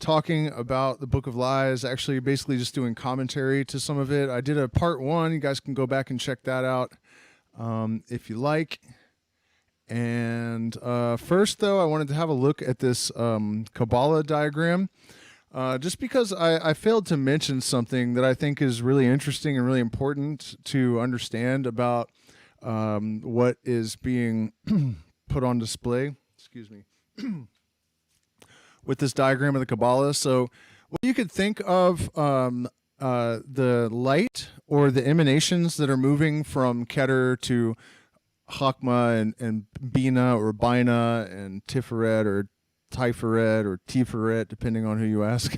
talking about the Book of Lies, actually basically just doing commentary to some of it. I did a part 1. You guys can go back and check that out if you like. And first, though, I wanted to have a look at this Qabbalah diagram, just because I failed to mention something that I think is really interesting and really important to understand about what is being put on display. Excuse me. With this diagram of the Qabbalah. So what you could think of the light or the emanations that are moving from Keter to Chakma and Bina or Bina and Tiferet or Tiferet or Tiferet, depending on who you ask.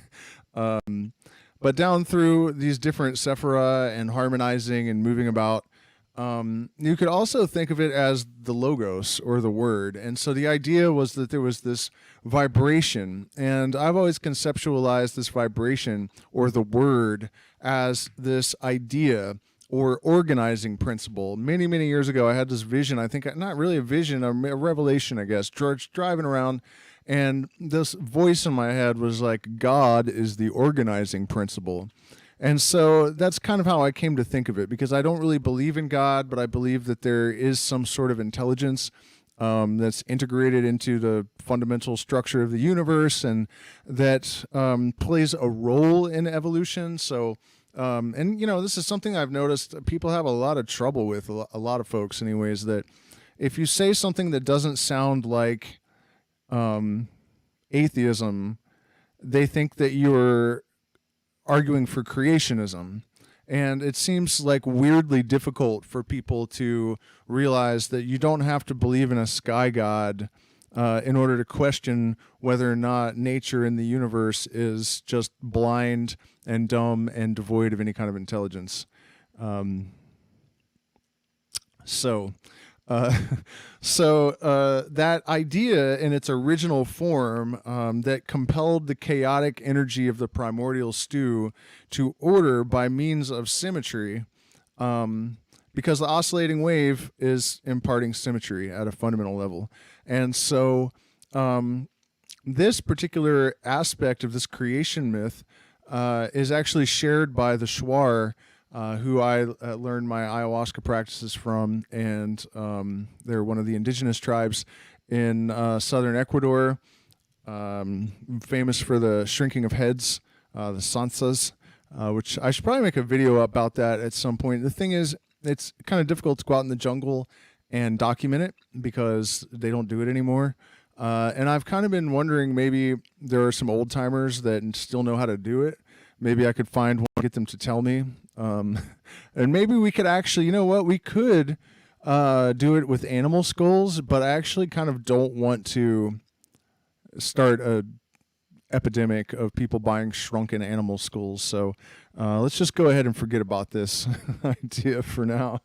But down through these different Sephira and harmonizing and moving about, you could also think of it as the logos or the word. And so the idea was that there was this vibration, and I've always conceptualized this vibration or the word as this idea or organizing principle. Many, many years ago, I had this vision, I think, not really a vision, a revelation, I guess, driving around, and this voice in my head was like, God is the organizing principle. And so that's kind of how I came to think of it, because I don't really believe in God, but I believe that there is some sort of intelligence that's integrated into the fundamental structure of the universe and that plays a role in evolution. So, and you know, this is something I've noticed people have a lot of trouble with, a lot of folks anyways, that if you say something that doesn't sound like atheism, they think that you're arguing for creationism. And it seems like weirdly difficult for people to realize that you don't have to believe in a sky god in order to question whether or not nature in the universe is just blind and dumb and devoid of any kind of intelligence. So that idea in its original form that compelled the chaotic energy of the primordial stew to order by means of symmetry, because the oscillating wave is imparting symmetry at a fundamental level. And so this particular aspect of this creation myth is actually shared by the Shuar, who I learned my ayahuasca practices from, and they're one of the indigenous tribes in southern Ecuador, famous for the shrinking of heads, the sansas, which I should probably make a video about that at some point. The thing is, it's kind of difficult to go out in the jungle and document it because they don't do it anymore. And I've kind of been wondering, maybe there are some old timers that still know how to do it. Maybe I could find one, get them to tell me. And maybe we could actually, you know what, we could do it with animal skulls, but I actually kind of don't want to start a epidemic of people buying shrunken animal skulls. So let's just go ahead and forget about this idea for now.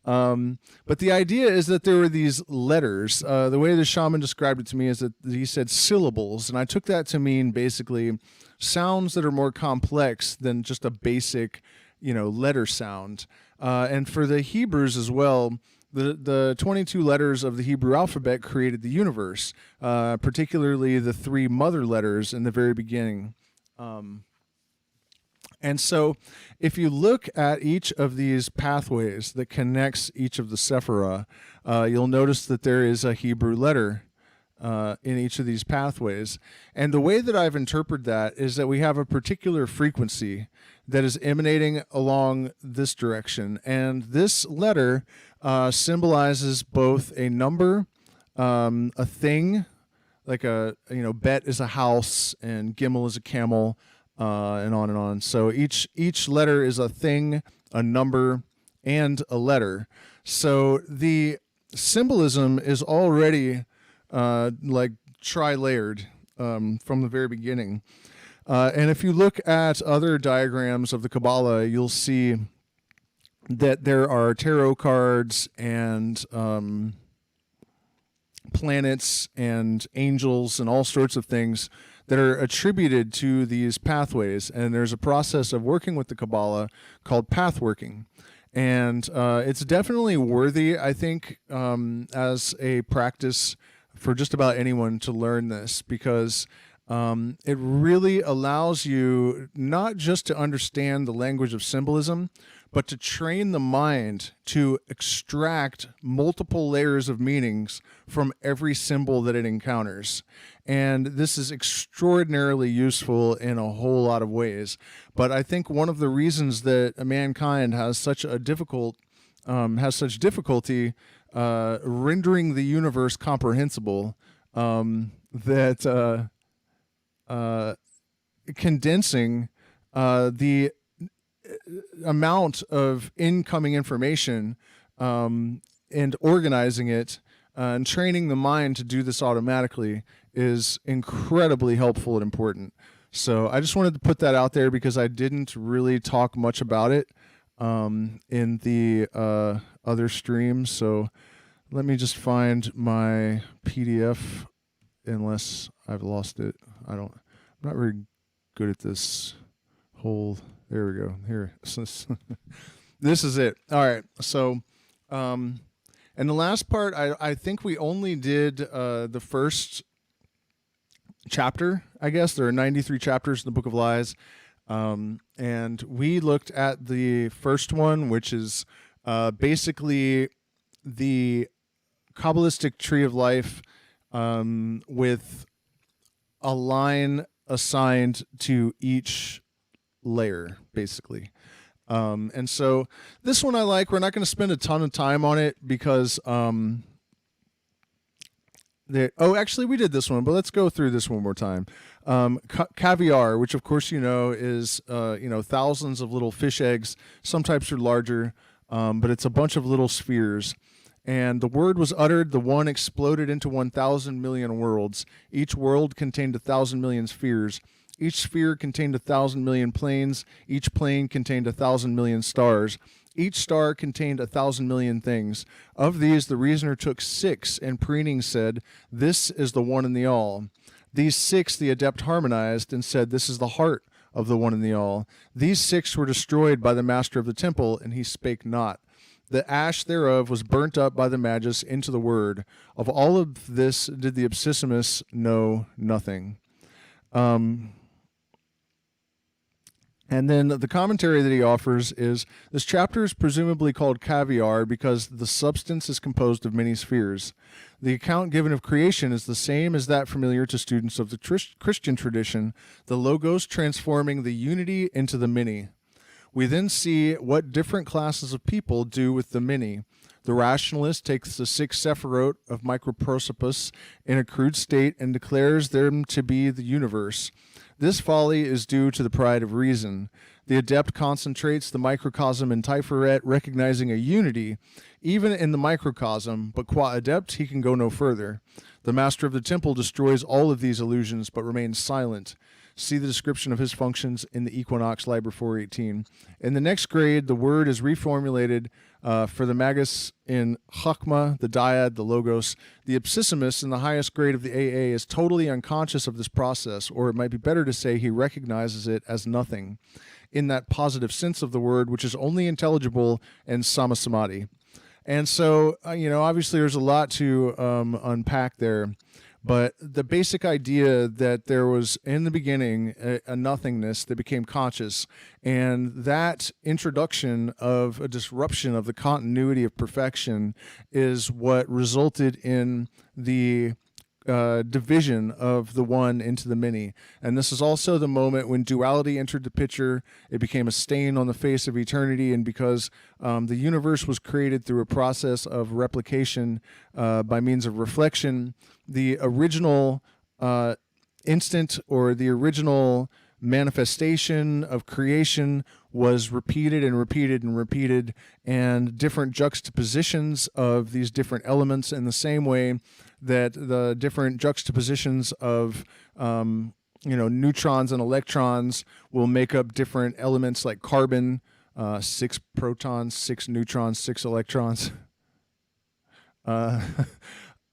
But the idea is that there were these letters. The way the shaman described it to me is that he said syllables, and I took that to mean basically sounds that are more complex than just a basic, letter sound. And for the Hebrews as well, the 22 letters of the Hebrew alphabet created the universe, particularly the 3 mother letters in the very beginning. And so if you look at each of these pathways that connects each of the Sephira, you'll notice that there is a Hebrew letter in each of these pathways. And the way that I've interpreted that is that we have a particular frequency that is emanating along this direction. And this letter symbolizes both a number, a thing, like Bet is a house and Gimel is a camel, and on and on. So each letter is a thing, a number, and a letter. So the symbolism is already like tri-layered from the very beginning. And if you look at other diagrams of the Kabbalah, you'll see that there are tarot cards and planets and angels and all sorts of things that are attributed to these pathways. And there's a process of working with the Kabbalah called pathworking. And it's definitely worthy, I think, as a practice for just about anyone to learn this, because It really allows you not just to understand the language of symbolism, but to train the mind to extract multiple layers of meanings from every symbol that it encounters. And this is extraordinarily useful in a whole lot of ways. But I think one of the reasons that mankind has such difficulty rendering the universe comprehensible, that condensing the amount of incoming information and organizing it and training the mind to do this automatically is incredibly helpful and important. So I just wanted to put that out there because I didn't really talk much about it in the other streams. So let me just find my PDF, unless I've lost it. I'm not very good at this whole. There we go. Here. This is it. All right. So, and the last part, I think we only did the first chapter, I guess. There are 93 chapters in the Book of Lies. And we looked at the first one, which is basically the Kabbalistic tree of life with a line assigned to each layer, basically. And so this one I like. We're not going to spend a ton of time on it because actually we did this one, but let's go through this one more time. Caviar, which of course is thousands of little fish eggs. Some types are larger, but it's a bunch of little spheres. And the word was uttered, the one exploded into 1,000 million worlds. Each world contained 1,000 million spheres. Each sphere contained 1,000 million planes. Each plane contained 1,000 million stars. Each star contained 1,000 million things. Of these, the reasoner took 6, and preening said, "This is the one and the all." These 6 the adept harmonized and said, "This is the heart of the one and the all." These 6 were destroyed by the master of the temple, and he spake not. The ash thereof was burnt up by the magus into the word. Of all of this did the Absissimus know nothing. And then the commentary that he offers is, this chapter is presumably called Caviar because the substance is composed of many spheres. The account given of creation is the same as that familiar to students of the Christian tradition, the logos transforming the unity into the many. We then see what different classes of people do with the many. The rationalist takes the 6 sephirot of microprosopus in a crude state and declares them to be the universe. This folly is due to the pride of reason. The adept concentrates the microcosm in Tiferet, recognizing a unity, even in the microcosm, but qua adept, he can go no further. The master of the temple destroys all of these illusions, but remains silent. See the description of his functions in the Equinox, Liber 418. In the next grade, the word is reformulated for the magus in Chokmah, the dyad, the logos. The Absissimus in the highest grade of the AA is totally unconscious of this process, or it might be better to say he recognizes it as nothing, in that positive sense of the word, which is only intelligible in Samasamadhi. And so, obviously there's a lot to unpack there. But the basic idea that there was, in the beginning, a nothingness that became conscious, and that introduction of a disruption of the continuity of perfection is what resulted in the division of the one into the many. And this is also the moment when duality entered the picture. It became a stain on the face of eternity, and because the universe was created through a process of replication by means of reflection, the original instant or the original manifestation of creation was repeated and repeated and repeated, and different juxtapositions of these different elements in the same way that the different juxtapositions of neutrons and electrons will make up different elements like carbon, 6 protons, 6 neutrons, 6 electrons.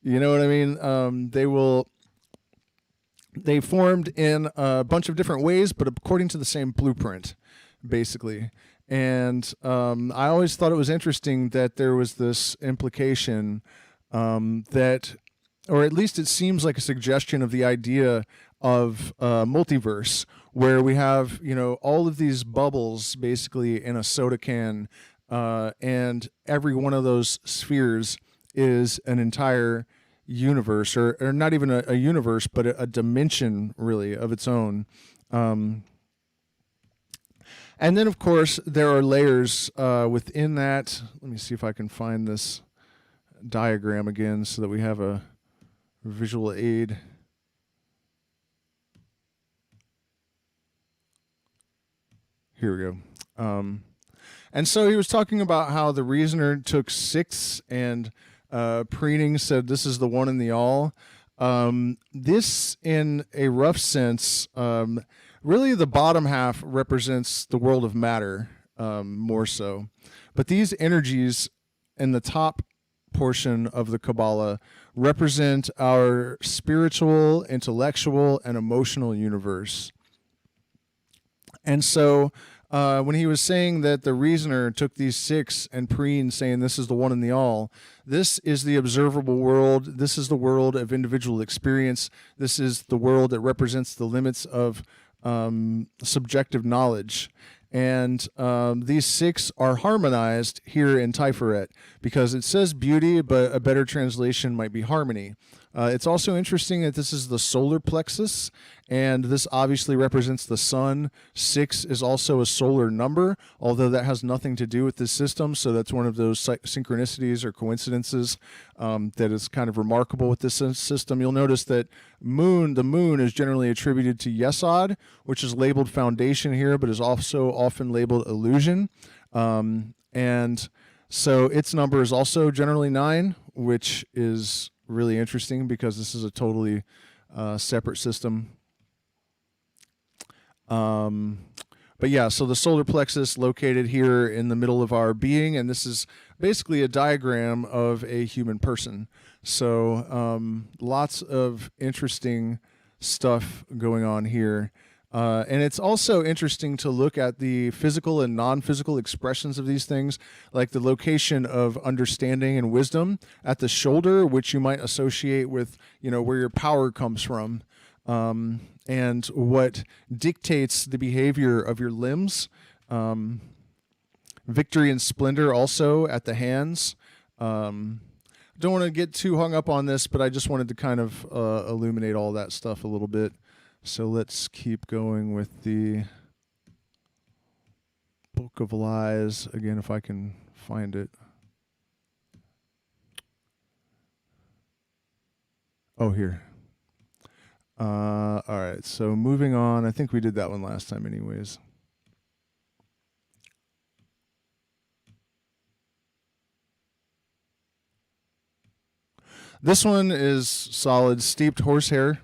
You know what I mean? They formed in a bunch of different ways, but according to the same blueprint, basically. And I always thought it was interesting that there was this implication that, or at least it seems like a suggestion of the idea of multiverse, where we have, all of these bubbles basically in a soda can, and every one of those spheres is an entire universe, or not even a universe, but a dimension really of its own. And then, of course, there are layers within that. Let me see if I can find this diagram again so that we have a visual aid. Here we go. And so he was talking about how the reasoner took 6, and preening said this is the one and the all. This, in a rough sense, really the bottom half represents the world of matter, more so. But these energies in the top portion of the Kabbalah represent our spiritual, intellectual, and emotional universe. And so when he was saying that the reasoner took these 6 and preen, saying this is the one and the all, this is the observable world. This is the world of individual experience. This is the world that represents the limits of subjective knowledge. And these 6 are harmonized here in Tiferet, because it says beauty, but a better translation might be harmony. It's also interesting that this is the solar plexus, and this obviously represents the sun. 6 is also a solar number, although that has nothing to do with this system, so that's one of those synchronicities or coincidences that is kind of remarkable with this system. You'll notice that the moon is generally attributed to Yesod, which is labeled foundation here, but is also often labeled illusion. And so its number is also generally 9, which is really interesting because this is a totally separate system. But yeah, so the solar plexus located here in the middle of our being, and this is basically a diagram of a human person. So lots of interesting stuff going on here. And it's also interesting to look at the physical and non-physical expressions of these things, like the location of understanding and wisdom at the shoulder, which you might associate with, where your power comes from, and what dictates the behavior of your limbs. Victory and splendor also at the hands. Don't want to get too hung up on this, but I just wanted to kind of illuminate all that stuff a little bit. So let's keep going with the Book of Lies again, if I can find it. Oh, here. All right, so moving on. I think we did that one last time anyways. This one is solid. Steeped horsehair.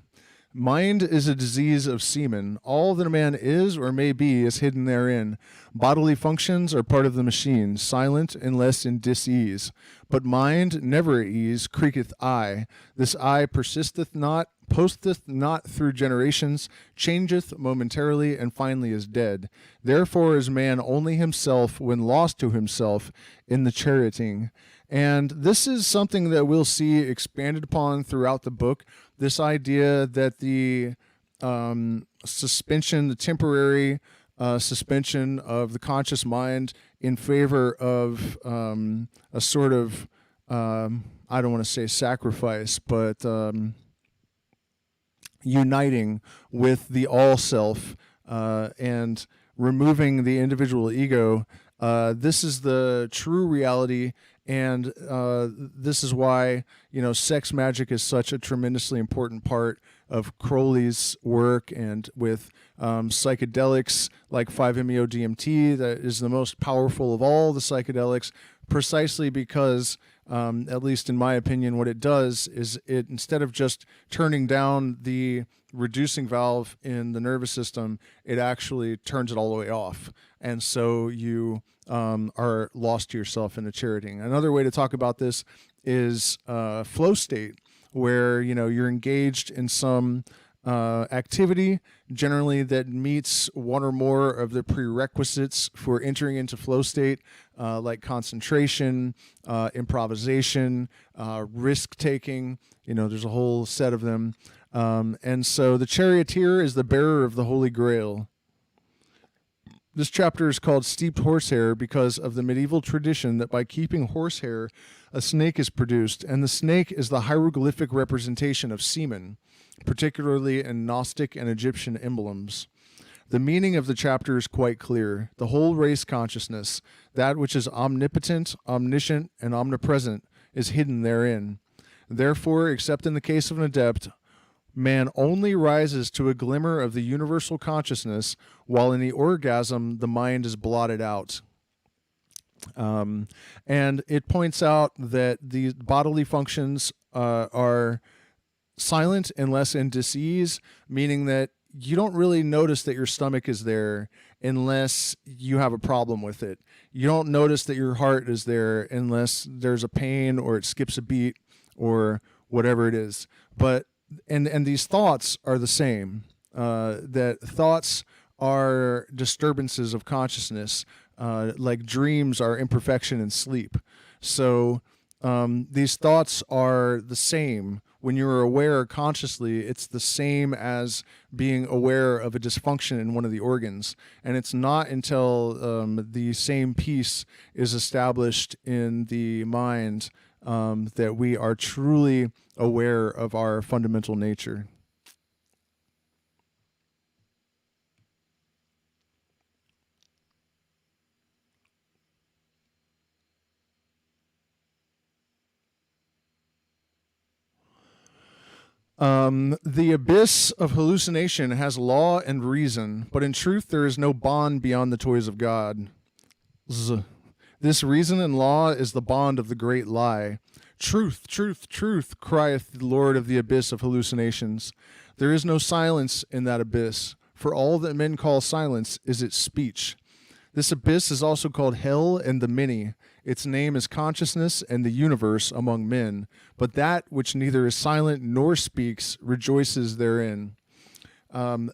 Mind is a disease of semen. All that a man is or may be is hidden therein. Bodily functions are part of the machine, silent unless in dis-ease. But mind, never at ease, creaketh eye. This eye persisteth not, posteth not through generations, changeth momentarily, and finally is dead. Therefore is man only himself when lost to himself in the charioting. And this is something that we'll see expanded upon throughout the book. This idea that the suspension, the temporary suspension of the conscious mind in favor of a sort of, I don't want to say sacrifice, but uniting with the all self and removing the individual ego. This is the true reality. And this is why, sex magic is such a tremendously important part of Crowley's work, and with psychedelics like 5-MeO-DMT, that is the most powerful of all the psychedelics, precisely because, at least in my opinion, what it does is it, instead of just turning down the reducing valve in the nervous system, it actually turns it all the way off. And so you are lost to yourself in a charioting. Another way to talk about this is flow state, where you're engaged in some activity, generally that meets one or more of the prerequisites for entering into flow state, like concentration, improvisation, risk taking. There's a whole set of them. And so the charioteer is the bearer of the Holy Grail. This chapter is called Steeped Horsehair because of the medieval tradition that by keeping horsehair, a snake is produced, and the snake is the hieroglyphic representation of semen, particularly in Gnostic and Egyptian emblems. The meaning of the chapter is quite clear. The whole race consciousness, that which is omnipotent, omniscient, and omnipresent, is hidden therein. Therefore, except in the case of an adept, man only rises to a glimmer of the universal consciousness, while in the orgasm the mind is blotted out. And it points out that the bodily functions are silent unless in disease, meaning that you don't really notice that your stomach is there unless you have a problem with it. You don't notice that your heart is there unless there's a pain or it skips a beat or whatever it is. But and these thoughts are the same. That thoughts are disturbances of consciousness, like dreams are imperfection in sleep. So these thoughts are the same. When you're aware consciously, it's the same as being aware of a dysfunction in one of the organs. And it's not until the same peace is established in the mind that we are truly aware of our fundamental nature. The abyss of hallucination has law and reason, but in truth there is no bond beyond the toys of God. This reason and law is the bond of the great lie. Truth, truth, truth, crieth the Lord of the abyss of hallucinations. There is no silence in that abyss, for all that men call silence is its speech. This abyss is also called hell and the many. Its name is consciousness and the universe among men, but that which neither is silent nor speaks rejoices therein.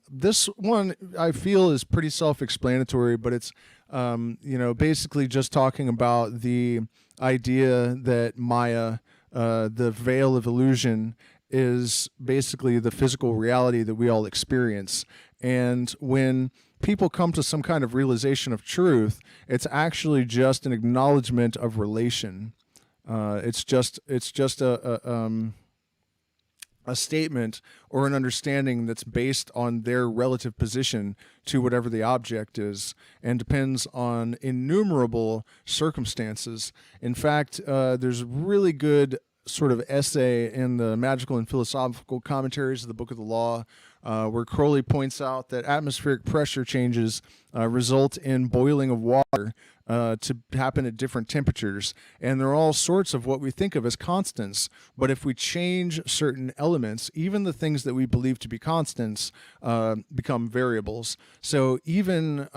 This one I feel is pretty self-explanatory, but it's basically just talking about the idea that Maya, the veil of illusion, is basically the physical reality that we all experience. And when people come to some kind of realization of truth, it's actually just an acknowledgement of relation. It's just a statement or an understanding that's based on their relative position to whatever the object is and depends on innumerable circumstances. In fact, there's a really good sort of essay in the magical and philosophical commentaries of the Book of the Law where Crowley points out that atmospheric pressure changes result in boiling of water to happen at different temperatures. And there are all sorts of what we think of as constants. But if we change certain elements, even the things that we believe to be constants become variables. So even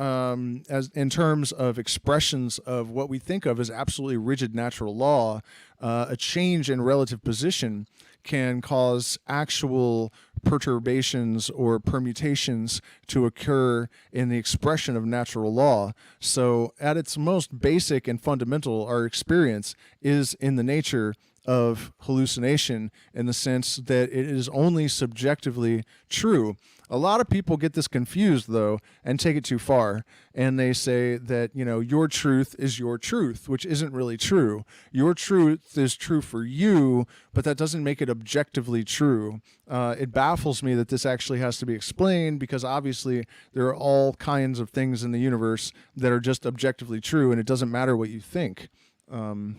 as in terms of expressions of what we think of as absolutely rigid natural law, a change in relative position can cause actual perturbations or permutations to occur in the expression of natural law. So at its most basic and fundamental, our experience is in the nature of hallucination in the sense that it is only subjectively true. A lot of people get this confused, though, and take it too far. And they say that, your truth is your truth, which isn't really true. Your truth is true for you, but that doesn't make it objectively true. It baffles me that this actually has to be explained because obviously there are all kinds of things in the universe that are just objectively true, and it doesn't matter what you think.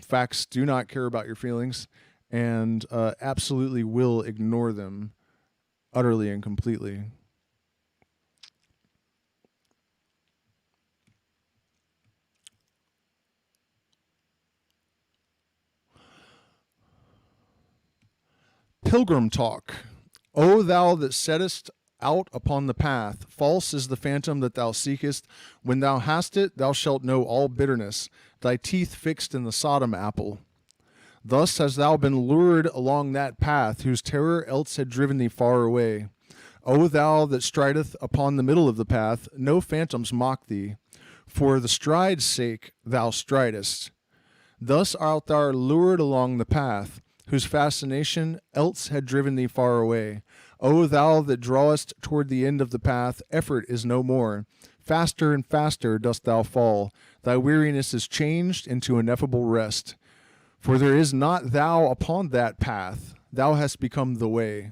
Facts do not care about your feelings and absolutely will ignore them utterly and completely. Pilgrim talk. O thou that settest out upon the path, false is the phantom that thou seekest. When thou hast it, thou shalt know all bitterness, thy teeth fixed in the Sodom apple. Thus hast thou been lured along that path, whose terror else had driven thee far away. O thou that strideth upon the middle of the path, no phantoms mock thee. For the stride's sake thou stridest. Thus art thou lured along the path, whose fascination else had driven thee far away. O thou that drawest toward the end of the path, effort is no more. Faster and faster dost thou fall. Thy weariness is changed into ineffable rest. For there is not thou upon that path. Thou hast become the way.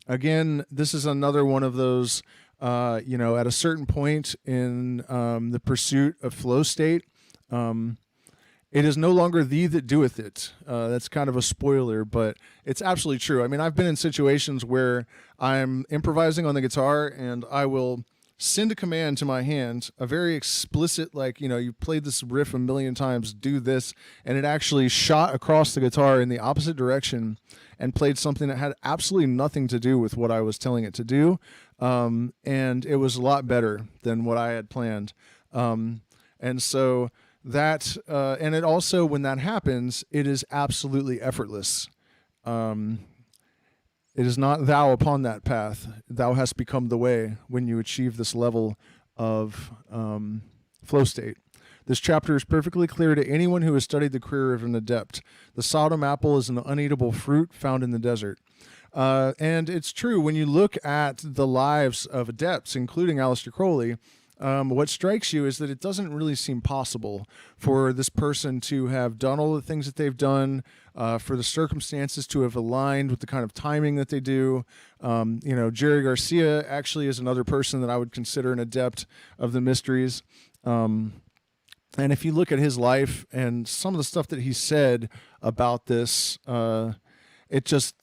Again, this is another one of those, at a certain point in the pursuit of flow state, it is no longer thee that doeth it. That's kind of a spoiler, but it's absolutely true. I mean, I've been in situations where I'm improvising on the guitar and I will send a command to my hand, a very explicit, you played this riff a million times, do this, and it actually shot across the guitar in the opposite direction and played something that had absolutely nothing to do with what I was telling it to do. And it was a lot better than what I had planned. And so that, and it also, when that happens, it is absolutely effortless. It is not thou upon that path. Thou hast become the way when you achieve this level of flow state. This chapter is perfectly clear to anyone who has studied the career of an adept. The Sodom apple is an uneatable fruit found in the desert. And it's true, when you look at the lives of adepts, including Aleister Crowley, what strikes you is that it doesn't really seem possible for this person to have done all the things that they've done, for the circumstances to have aligned with the kind of timing that they do. Jerry Garcia actually is another person that I would consider an adept of the mysteries. And if you look at his life and some of the stuff that he said about this, it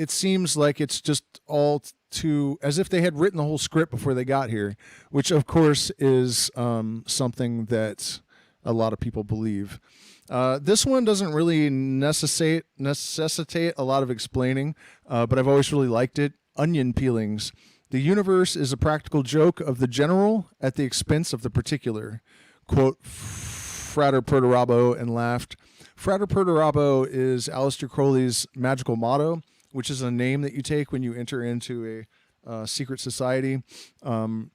seems like it's just all as if they had written the whole script before they got here, which of course is something that a lot of people believe. This one doesn't really necessitate a lot of explaining, but I've always really liked it. Onion peelings. The universe is a practical joke of the general at the expense of the particular. Quote Frater Perdurabo and laughed. Frater Perdurabo is Aleister Crowley's magical motto, which is a name that you take when you enter into a secret society that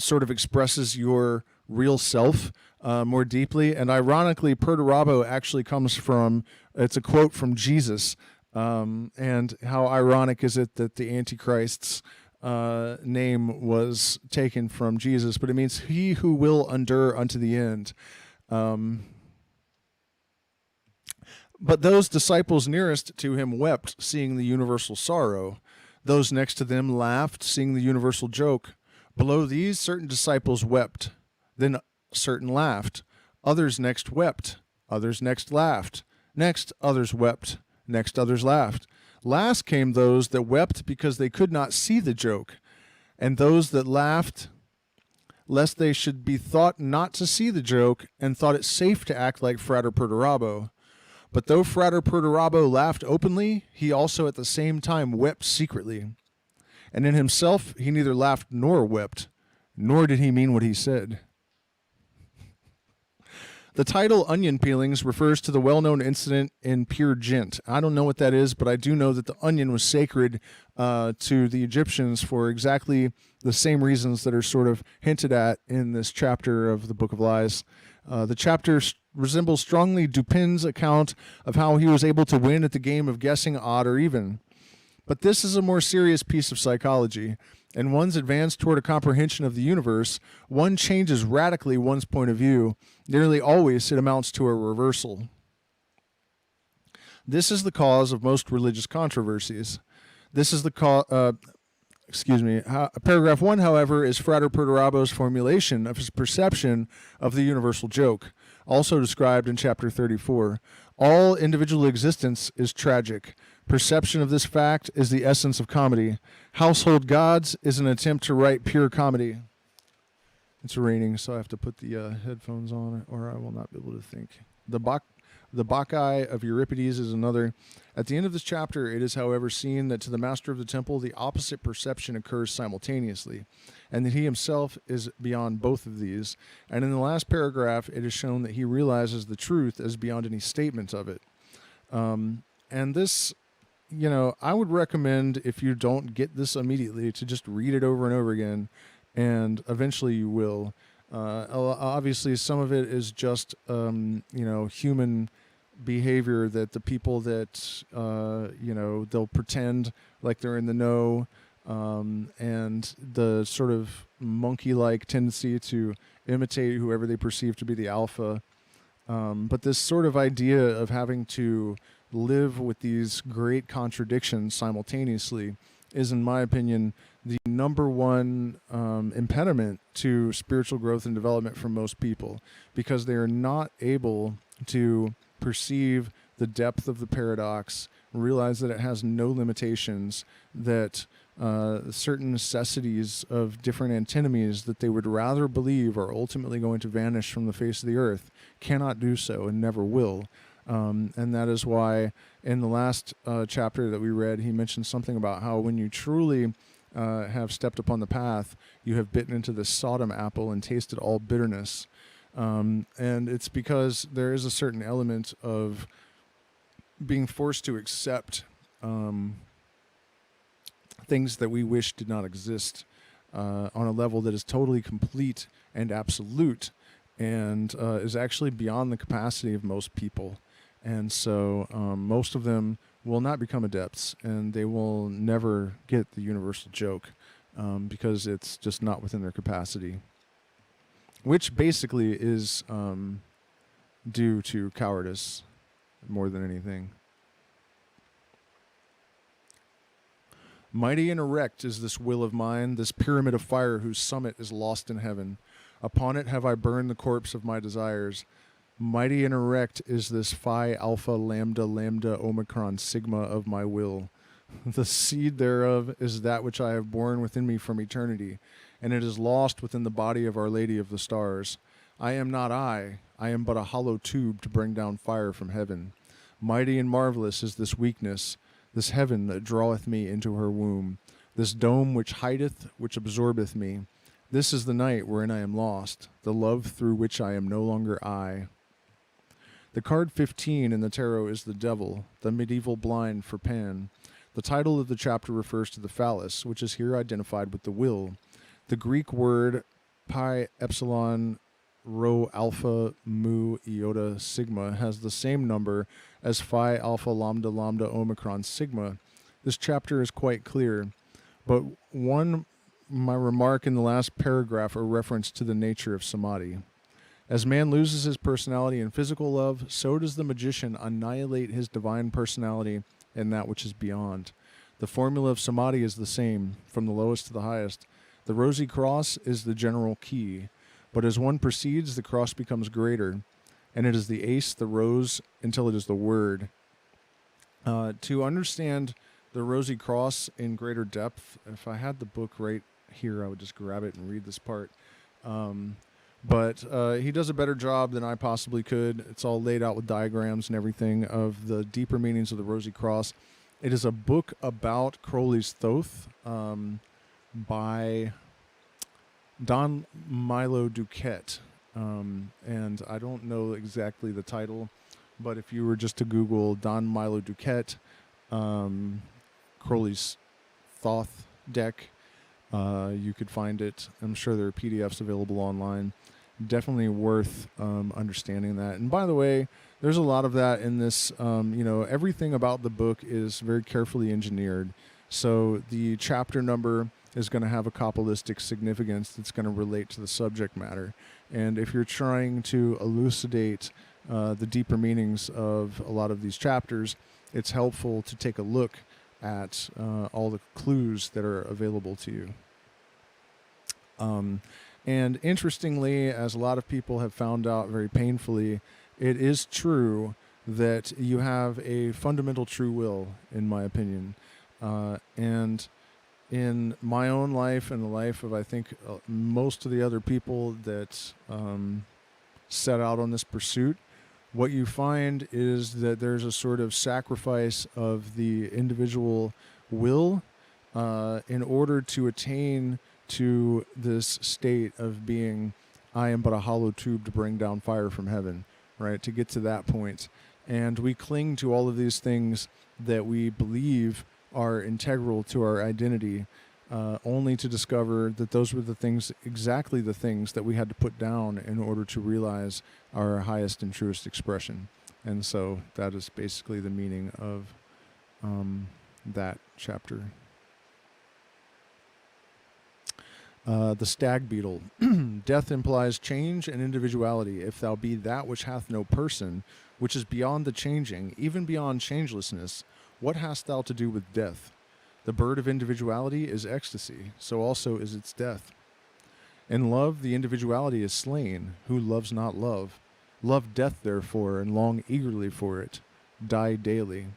sort of expresses your real self more deeply. And ironically, Perdurabo actually comes from, it's a quote from Jesus. And how ironic is it that the Antichrist's name was taken from Jesus, but it means he who will endure unto the end. But those disciples nearest to him wept, seeing the universal sorrow. Those next to them laughed, seeing the universal joke. Below these, certain disciples wept. Then certain laughed. Others next wept. Others next laughed. Next, others wept. Next, others laughed. Last came those that wept because they could not see the joke, and those that laughed lest they should be thought not to see the joke, and thought it safe to act like Frater Perdurabo. But though Frater Perdurabo laughed openly, he also at the same time wept secretly. And in himself he neither laughed nor wept, nor did he mean what he said. The title Onion Peelings refers to the well-known incident in Peer Gynt. I don't know what that is, but I do know that the onion was sacred to the Egyptians for exactly the same reasons that are sort of hinted at in this chapter of the Book of Lies. The chapter resembles strongly Dupin's account of how he was able to win at the game of guessing odd or even. But this is a more serious piece of psychology. And one's advance toward a comprehension of the universe, one changes radically one's point of view. Nearly always it amounts to a reversal. This is the cause of most religious controversies. This is the Paragraph 1, however, is Frater Perdurabo's formulation of his perception of the universal joke, also described in chapter 34. All individual existence is tragic. Perception of this fact is the essence of comedy. Household Gods is an attempt to write pure comedy. It's raining, so I have to put the headphones on, or I will not be able to think. The Bacchae of Euripides is another. At the end of this chapter, it is, however, seen that to the master of the temple, the opposite perception occurs simultaneously, and that he himself is beyond both of these. And in the last paragraph, it is shown that he realizes the truth as beyond any statement of it. And this, I would recommend, if you don't get this immediately, to just read it over and over again, and eventually you will. Obviously, some of it is just, human behavior that the people that, they'll pretend like they're in the know, and the sort of monkey-like tendency to imitate whoever they perceive to be the alpha. But this sort of idea of having to live with these great contradictions simultaneously is, in my opinion, the number one impediment to spiritual growth and development for most people, because they are not able to perceive the depth of the paradox, realize that it has no limitations, that certain necessities of different antinomies that they would rather believe are ultimately going to vanish from the face of the earth cannot do so and never will. And that is why in the last chapter that we read, he mentioned something about how when you truly have stepped upon the path, you have bitten into the Sodom apple and tasted all bitterness. And it's because there is a certain element of being forced to accept things that we wish did not exist on a level that is totally complete and absolute, and is actually beyond the capacity of most people. And so most of them will not become adepts, and they will never get the universal joke because it's just not within their capacity, which basically is due to cowardice more than anything. Mighty and erect is this will of mine, this pyramid of fire whose summit is lost in heaven. Upon it have I burned the corpse of my desires. Mighty and erect is this phi, alpha, lambda, lambda, omicron, sigma of my will. The seed thereof is that which I have borne within me from eternity, and it is lost within the body of Our Lady of the Stars. I am not I am but a hollow tube to bring down fire from heaven. Mighty and marvelous is this weakness, this heaven that draweth me into her womb, this dome which hideth, which absorbeth me. This is the night wherein I am lost, the love through which I am no longer I. The card 15 in the tarot is the devil, the medieval blind for Pan. The title of the chapter refers to the phallus, which is here identified with the will. The Greek word pi epsilon rho alpha mu iota sigma has the same number as phi alpha lambda lambda omicron sigma. This chapter is quite clear, but my remark in the last paragraph a reference to the nature of samadhi. As man loses his personality in physical love, so does the magician annihilate his divine personality in that which is beyond. The formula of samadhi is the same, from the lowest to the highest. The rosy cross is the general key, but as one proceeds, the cross becomes greater, and it is the ace, the rose, until it is the word. To understand the rosy cross in greater depth, if I had the book right here, I would just grab it and read this part. But he does a better job than I possibly could. It's all laid out with diagrams and everything of the deeper meanings of the rosy cross. It is a book about Crowley's Thoth by Don Milo Duquette. And I don't know exactly the title, but if you were just to Google Don Milo Duquette, Crowley's Thoth deck, you could find it. I'm sure there are PDFs available online. Definitely worth understanding that. And by the way, there's a lot of that in this. Everything about the book is very carefully engineered. So the chapter number is going to have a Kabbalistic significance that's going to relate to the subject matter. And if you're trying to elucidate the deeper meanings of a lot of these chapters, it's helpful to take a look at all the clues that are available to you. And interestingly, as a lot of people have found out very painfully, it is true that you have a fundamental true will, in my opinion. And in my own life and the life of, I think, most of the other people that set out on this pursuit, what you find is that there's a sort of sacrifice of the individual will in order to attain to this state of being, I am but a hollow tube to bring down fire from heaven, right? To get to that point. And we cling to all of these things that we believe are integral to our identity, only to discover that those were exactly the things that we had to put down in order to realize our highest and truest expression. And so that is basically the meaning of that chapter. The stag beetle. Death implies change and individuality. If thou be that which hath no person, which is beyond the changing, even beyond changelessness, what hast thou to do with death? The bird of individuality is ecstasy, so also is its death. In love, the individuality is slain. Who loves not love? Love death, therefore, and long eagerly for it. Die daily.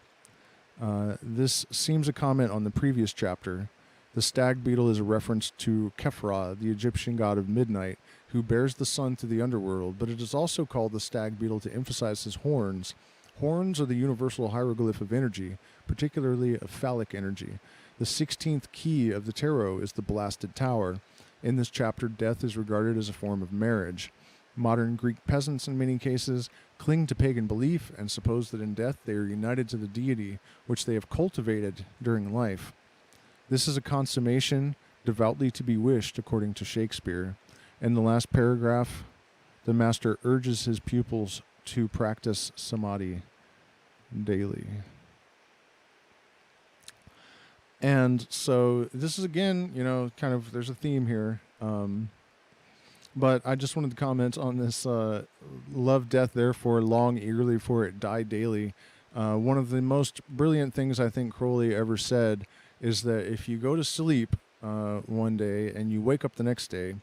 This seems a comment on the previous chapter. The stag beetle is a reference to Khepra, the Egyptian god of midnight, who bears the sun to the underworld, but it is also called the stag beetle to emphasize his horns. Horns are the universal hieroglyph of energy, particularly of phallic energy. The 16th key of the tarot is the blasted tower. In this chapter, death is regarded as a form of marriage. Modern Greek peasants, in many cases, cling to pagan belief and suppose that in death they are united to the deity, which they have cultivated during life. This is a consummation devoutly to be wished, according to Shakespeare. In the last paragraph, the master urges his pupils to practice samadhi daily. And so this is, again, kind of, there's a theme here. But I just wanted to comment on this love death, therefore, long eagerly for it, die daily. One of the most brilliant things I think Crowley ever said is that if you go to sleep one day and you wake up the next day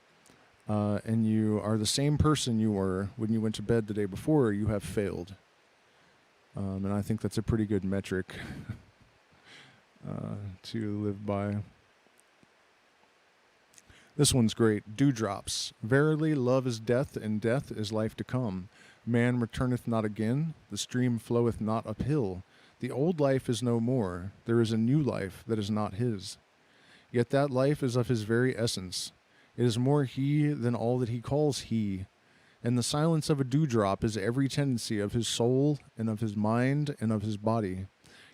and you are the same person you were when you went to bed the day before, you have failed. And I think that's a pretty good metric to live by. This one's great. Dewdrops. Verily, love is death, and death is life to come. Man returneth not again. The stream floweth not uphill. The old life is no more. There is a new life that is not his. Yet that life is of his very essence. It is more he than all that he calls he. And the silence of a dewdrop is every tendency of his soul and of his mind and of his body.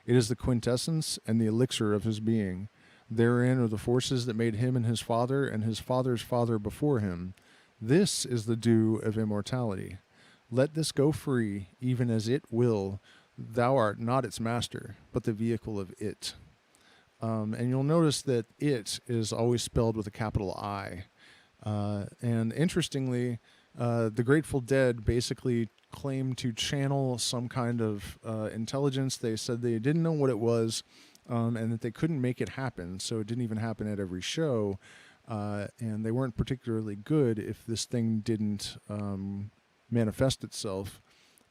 It is the quintessence and the elixir of his being. Therein are the forces that made him and his father's father before him. This is the dew of immortality. Let this go free, even as it will. Thou art not its master, but the vehicle of it. And you'll notice that it is always spelled with a capital I. And interestingly, the Grateful Dead basically claimed to channel some kind of intelligence. They said they didn't know what it was, and that they couldn't make it happen, so it didn't even happen at every show. And they weren't particularly good if this thing didn't manifest itself.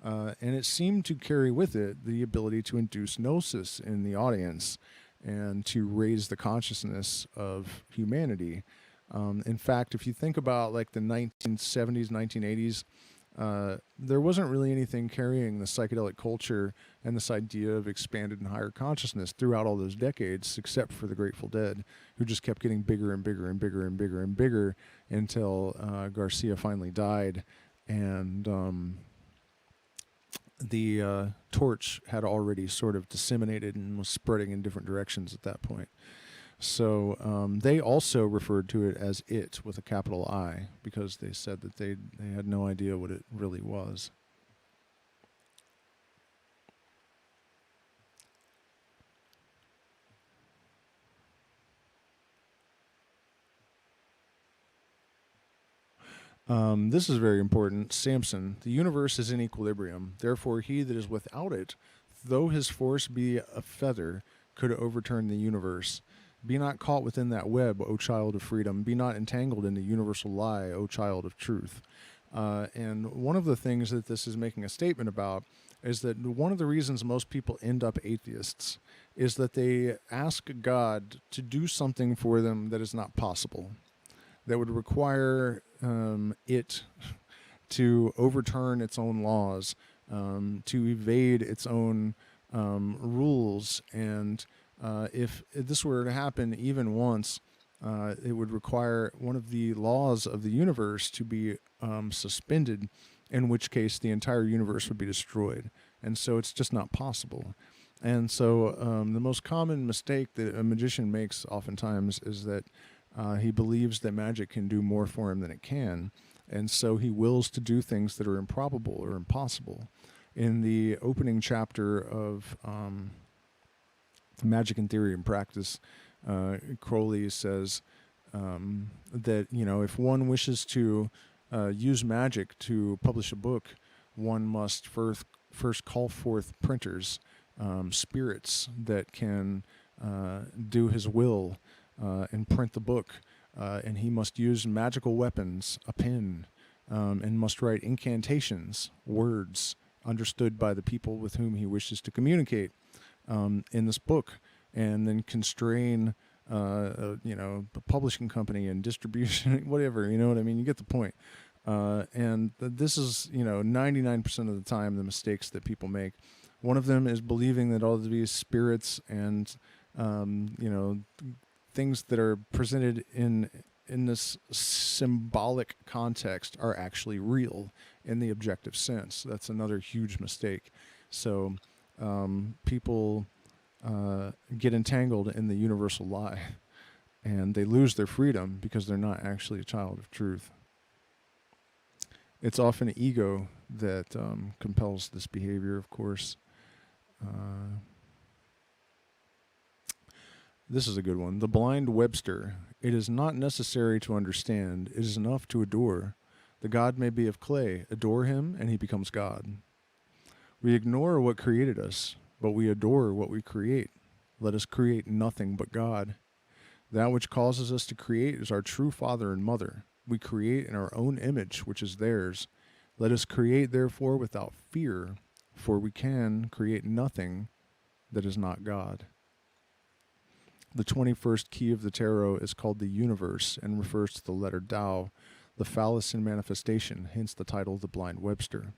And it seemed to carry with it the ability to induce gnosis in the audience and to raise the consciousness of humanity. In fact, if you think about like the 1970s, 1980s, there wasn't really anything carrying the psychedelic culture and this idea of expanded and higher consciousness throughout all those decades, except for the Grateful Dead, who just kept getting bigger and bigger and bigger and bigger and bigger until Garcia finally died, and the torch had already sort of disseminated and was spreading in different directions at that point. So they also referred to it as it with a capital I, because they said that they had no idea what it really was. This is very important. Samson. The universe is in equilibrium. Therefore, he that is without it, though his force be a feather, could overturn the universe. Be not caught within that web, O child of freedom. Be not entangled in the universal lie, O child of truth. And one of the things that this is making a statement about is that one of the reasons most people end up atheists is that they ask God to do something for them that is not possible, that would require it to overturn its own laws, to evade its own rules. And if this were to happen even once, it would require one of the laws of the universe to be suspended, in which case the entire universe would be destroyed. And so it's just not possible. And so the most common mistake that a magician makes oftentimes is that he believes that magic can do more for him than it can. And so he wills to do things that are improbable or impossible. In the opening chapter of Magic in Theory and Practice, Crowley says that, if one wishes to use magic to publish a book, one must first call forth printers, spirits that can do his will and print the book. And he must use magical weapons, a pen, and must write incantations, words understood by the people with whom he wishes to communicate in this book, and then constrain, the publishing company and distribution, whatever, you know what I mean? You get the point. And this is, 99% of the time the mistakes that people make. One of them is believing that all of these spirits and, things that are presented in this symbolic context are actually real in the objective sense. That's another huge mistake. So people get entangled in the universal lie, and they lose their freedom because they're not actually a child of truth. It's often ego that compels this behavior, of course. This is a good one. The blind webster. It is not necessary to understand. It is enough to adore. The God may be of clay. Adore him, and he becomes God. We ignore what created us, but we adore what we create. Let us create nothing but God. That which causes us to create is our true father and mother. We create in our own image, which is theirs. Let us create, therefore, without fear, for we can create nothing that is not God. The 21st key of the tarot is called the universe and refers to the letter Tao, the phallus in manifestation, hence the title The Blind Webster.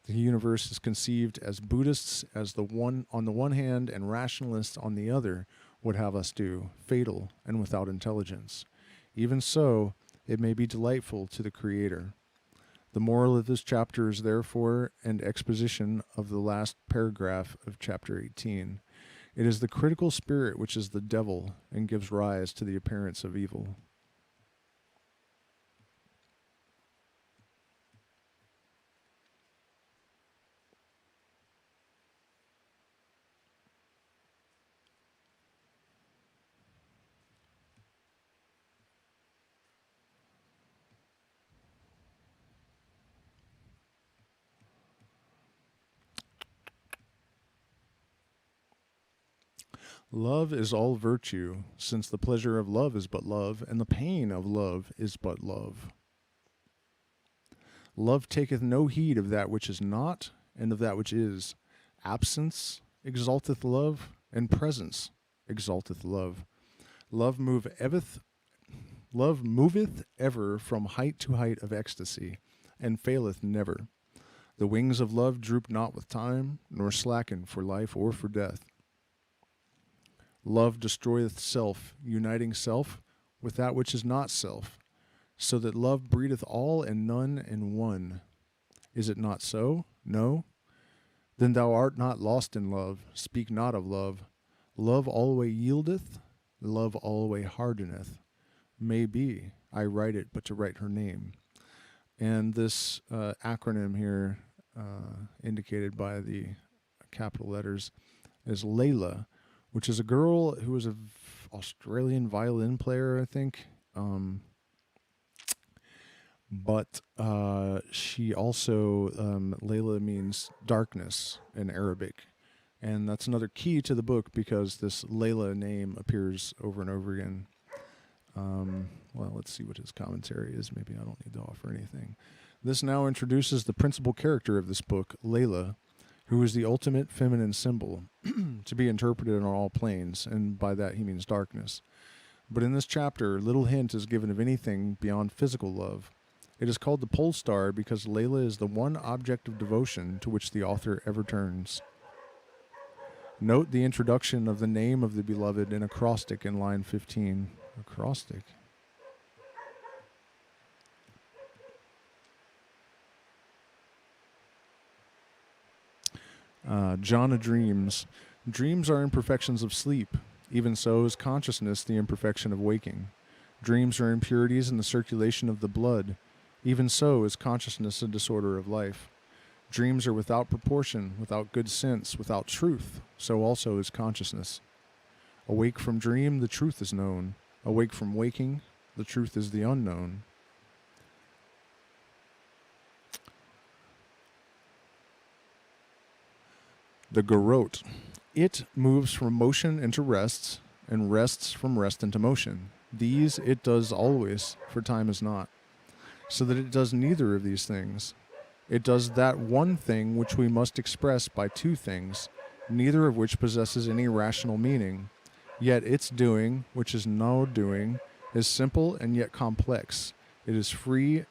The universe is conceived as Buddhists on the one hand and rationalists on the other would have us do, fatal and without intelligence. Even so, it may be delightful to the Creator. The moral of this chapter is therefore an exposition of the last paragraph of chapter 18. It is the critical spirit which is the devil and gives rise to the appearance of evil. Love is all virtue, since the pleasure of love is but love, and the pain of love is but love. Love taketh no heed of that which is not, and of that which is. Absence exalteth love, and presence exalteth love. Love moveth ever from height to height of ecstasy, and faileth never. The wings of love droop not with time, nor slacken for life or for death. Love destroyeth self, uniting self with that which is not self, so that love breedeth all and none in one. Is it not so? No? Then thou art not lost in love. Speak not of love. Love alway yieldeth, love alway hardeneth. May be, I write it but to write her name. And this acronym here, indicated by the capital letters, is Layla, which is a girl who was an Australian violin player, I think. But she also, Layla means darkness in Arabic. And that's another key to the book because this Layla name appears over and over again. Well, let's see what his commentary is. Maybe I don't need to offer anything. This now introduces the principal character of this book, Layla, who is the ultimate feminine symbol, to be interpreted on all planes, and by that he means darkness. But in this chapter, little hint is given of anything beyond physical love. It is called the pole star because Layla is the one object of devotion to which the author ever turns. Note the introduction of the name of the beloved in acrostic in line 15. Acrostic. Jhana dreams. Dreams are imperfections of sleep. Even so is consciousness the imperfection of waking. Dreams are impurities in the circulation of the blood. Even so is consciousness a disorder of life. Dreams are without proportion, without good sense, without truth. So also is consciousness. Awake from dream, the truth is known. Awake from waking, the truth is the unknown. The garut. It moves from motion into rests, and rests from rest into motion. These it does always, for time is not. So that it does neither of these things. It does that one thing which we must express by two things, neither of which possesses any rational meaning. Yet its doing, which is no doing, is simple and yet complex. It is free,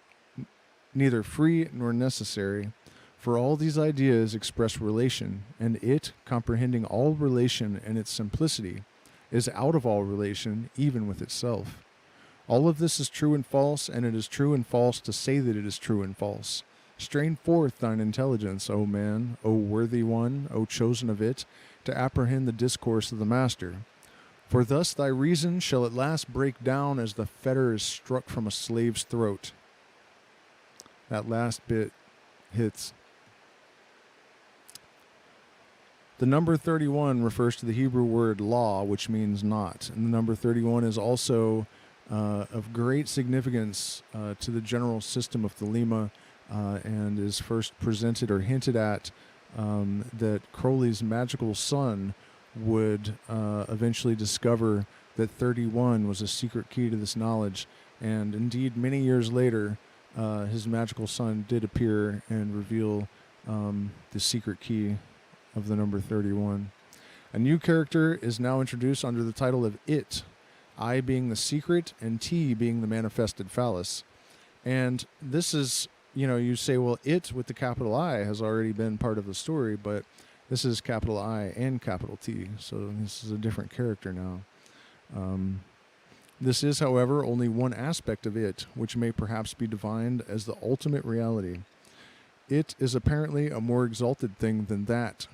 neither free nor necessary. For all these ideas express relation, and it, comprehending all relation in its simplicity, is out of all relation, even with itself. All of this is true and false, and it is true and false to say that it is true and false. Strain forth thine intelligence, O man, O worthy one, O chosen of it, to apprehend the discourse of the Master. For thus thy reason shall at last break down as the fetter is struck from a slave's throat. That last bit hits. The number 31 refers to the Hebrew word law, which means not. And the number 31 is also of great significance to the general system of Thelema, and is first presented or hinted at that Crowley's magical son would eventually discover that 31 was a secret key to this knowledge. And indeed, many years later, his magical son did appear and reveal the secret key of the number 31. A new character is now introduced under the title of It, I being the secret and T being the manifested phallus. And this is, you say, well, it with the capital I has already been part of the story, but this is capital I and capital T, so this is a different character now. This is, however, only one aspect of it, which may perhaps be defined as the ultimate reality. It is apparently a more exalted thing than that.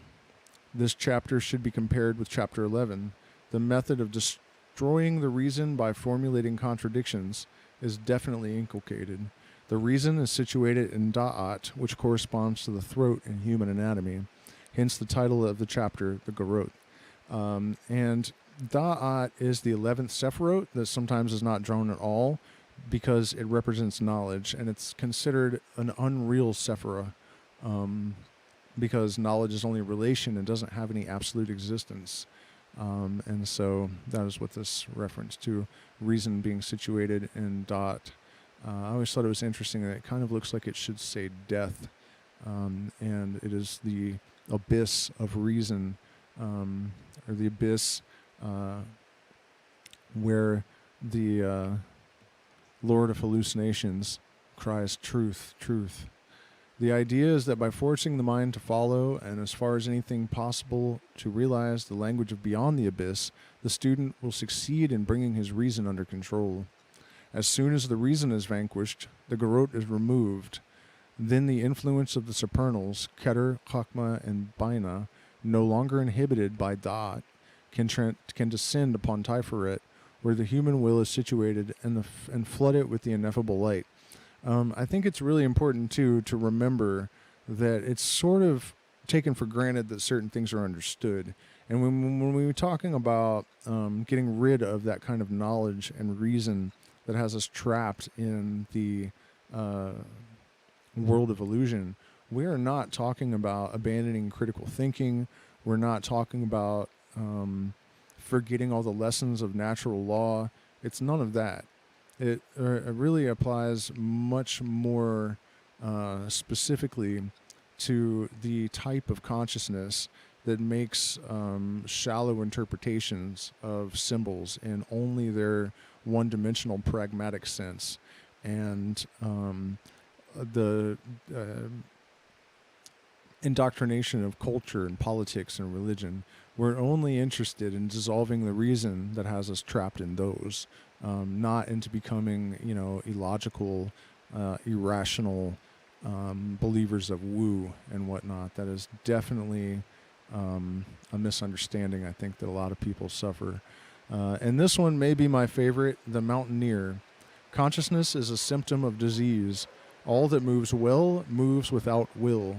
This chapter should be compared with chapter 11. The method of destroying the reason by formulating contradictions is definitely inculcated. The reason is situated in da'at, which corresponds to the throat in human anatomy, hence the title of the chapter, the garut. And da'at is the 11th sephirot that sometimes is not drawn at all because it represents knowledge, and it's considered an unreal sephirah because knowledge is only relation and doesn't have any absolute existence. And so that is what this reference to reason being situated in da'at. I always thought it was interesting that it kind of looks like it should say death, and it is the abyss of reason, or the abyss where the Lord of Hallucinations cries, truth, truth. The idea is that by forcing the mind to follow, and as far as anything possible to realize the language of beyond the abyss, the student will succeed in bringing his reason under control. As soon as the reason is vanquished, the garut is removed. Then the influence of the supernals, Keter, Chakma, and Baina, no longer inhibited by Da'at, can descend upon Tiferet, where the human will is situated, and flood it with the ineffable light. I think it's really important, too, to remember that it's sort of taken for granted that certain things are understood. And when we were talking about getting rid of that kind of knowledge and reason that has us trapped in the world of illusion, we are not talking about abandoning critical thinking. We're not talking about forgetting all the lessons of natural law. It's none of that. It really applies much more specifically to the type of consciousness that makes shallow interpretations of symbols in only their one-dimensional pragmatic sense, and the indoctrination of culture and politics and religion. We're only interested in dissolving the reason that has us trapped in those, not into becoming, illogical, irrational believers of woo and whatnot. That is definitely a misunderstanding, I think, that a lot of people suffer. And this one may be my favorite, the mountaineer. Consciousness is a symptom of disease. All that moves well moves without will.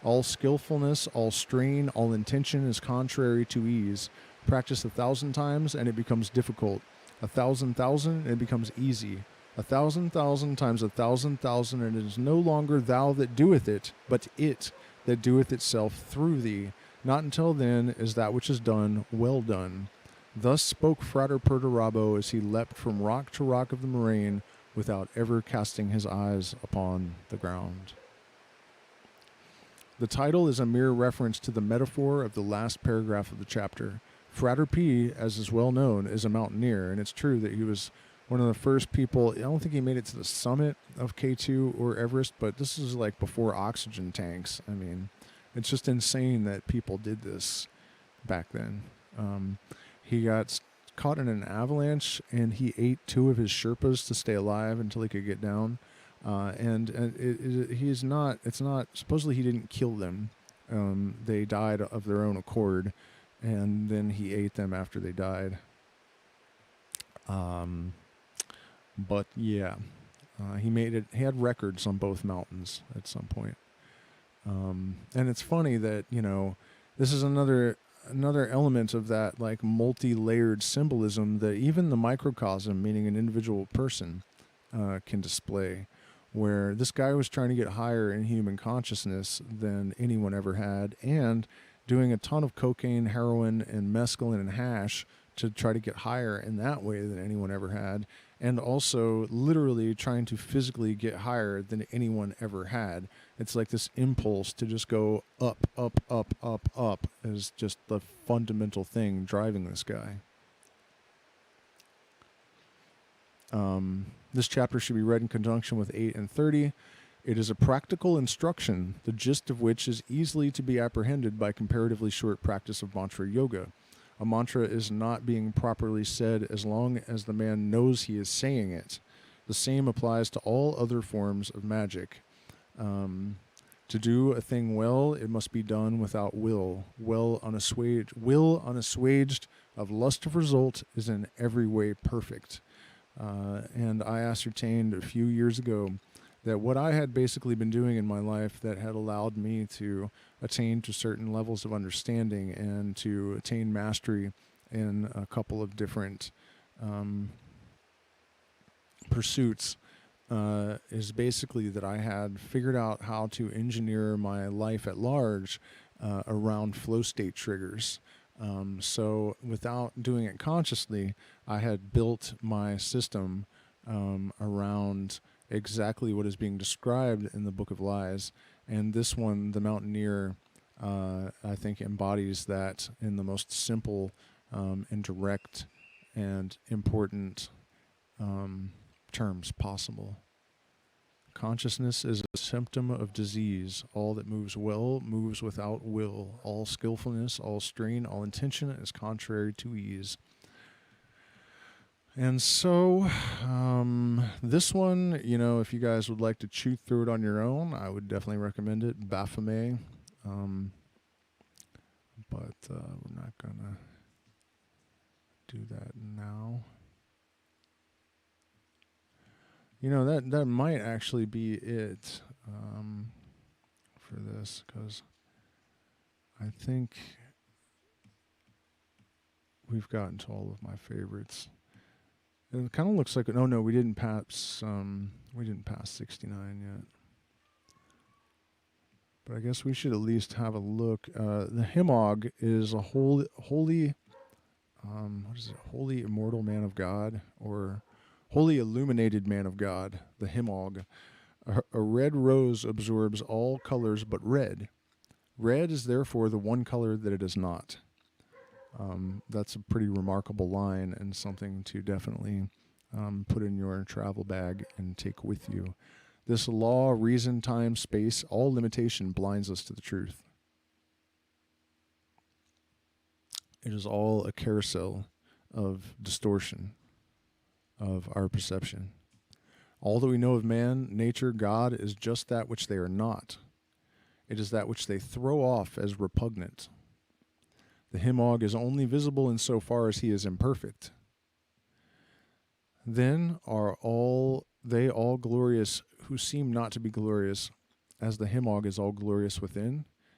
All skillfulness, all strain, all intention is contrary to ease. Practice 1,000 times and it becomes difficult. 1,000 and it becomes easy. 1,000 times 1,000 and it is no longer thou that doeth it, but it that doeth itself through thee. Not until then is that which is done well done. Thus spoke Frater Perdurabo as he leapt from rock to rock of the moraine without ever casting his eyes upon the ground. The title is a mere reference to the metaphor of the last paragraph of the chapter. Frater P, as is well known, is a mountaineer, and it's true that he was one of the first people. I don't think he made it to the summit of K2 or Everest, but this is like before oxygen tanks. I mean, it's just insane that people did this back then. He got caught in an avalanche, and he ate 2 of his Sherpas to stay alive until he could get down. Supposedly he didn't kill them. They died of their own accord, and then he ate them after they died. But yeah, he made it. He had records on both mountains at some point. And it's funny that, this is another element of that like multi-layered symbolism that even the microcosm, meaning an individual person, can display, where this guy was trying to get higher in human consciousness than anyone ever had, and doing a ton of cocaine, heroin, and mescaline and hash to try to get higher in that way than anyone ever had, and also literally trying to physically get higher than anyone ever had. It's like this impulse to just go up, up, up, up, up is just the fundamental thing driving this guy. This chapter should be read in conjunction with 8 and 30. It is a practical instruction, the gist of which is easily to be apprehended by comparatively short practice of mantra yoga. A mantra is not being properly said as long as the man knows he is saying it. The same applies to all other forms of magic. To do a thing well, it must be done without will. Will unassuaged of lust of result is in every way perfect. And I ascertained a few years ago that what I had basically been doing in my life that had allowed me to attain to certain levels of understanding and to attain mastery in a couple of different pursuits is basically that I had figured out how to engineer my life at large around flow state triggers. So without doing it consciously, I had built my system around exactly what is being described in the Book of Lies. And this one, the Mountaineer, I think embodies that in the most simple and direct and important terms possible. Consciousness is a symptom of disease. All that moves well moves without will. All skillfulness, all strain, all intention is contrary to ease. And so, this one, if you guys would like to chew through it on your own, I would definitely recommend it. Baphomet. But we're not going to do that now. That might actually be it for this, because I think we've gotten to all of my favorites. It kind of looks like no, we didn't pass 69 yet. But I guess we should at least have a look. The Himog is a holy, what is it? Holy immortal man of God, or holy illuminated man of God, the Himog. A red rose absorbs all colors but red. Red is therefore the one color that it is not. That's a pretty remarkable line, and something to definitely put in your travel bag and take with you. This law, reason, time, space, all limitation blinds us to the truth. It is all a carousel of distortion of our perception. All that we know of man, nature, God is just that which they are not. It is that which they throw off as repugnant. The Himog is only visible insofar as he is imperfect. Then are they all glorious who seem not to be glorious, as the Himog is all glorious within?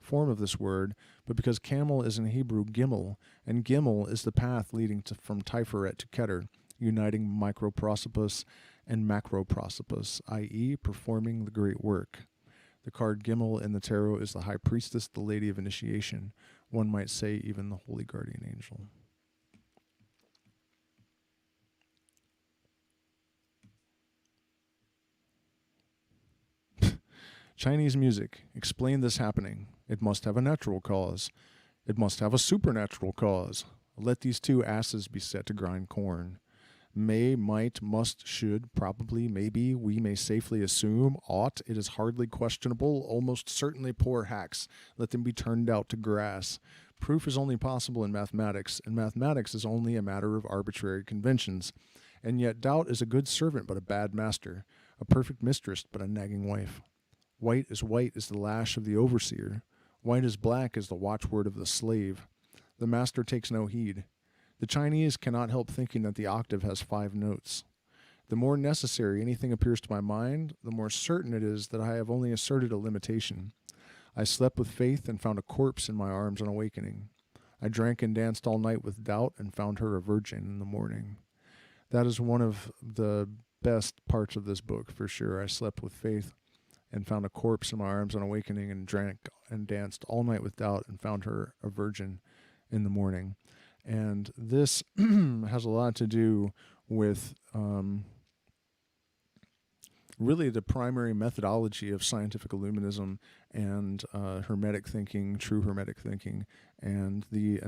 form of this word, but because camel is in Hebrew gimel, and gimel is the path leading from Tiferet to Keter, uniting microprosopus and macroprosopus, i.e. performing the great work. The card Gimel in the tarot is the high priestess, the lady of initiation. One might say even the holy guardian angel. Chinese music. Explain this happening. It must have a natural cause. It must have a supernatural cause. Let these two asses be set to grind corn. May, might, must, should, probably, maybe, we may safely assume, ought, it is hardly questionable, almost certainly poor hacks. Let them be turned out to grass. Proof is only possible in mathematics, and mathematics is only a matter of arbitrary conventions. And yet doubt is a good servant but a bad master, a perfect mistress but a nagging wife. White is the lash of the overseer. White is black is the watchword of the slave. The master takes no heed. The Chinese cannot help thinking that the octave has 5 notes. The more necessary anything appears to my mind, the more certain it is that I have only asserted a limitation. I slept with faith and found a corpse in my arms on awakening. I drank and danced all night with doubt and found her a virgin in the morning. That is one of the best parts of this book, for sure. I slept with faith and found a corpse in my arms on awakening, and drank and danced all night with doubt and found her a virgin in the morning. And this has a lot to do with really the primary methodology of scientific illuminism and Hermetic thinking, true Hermetic thinking, and the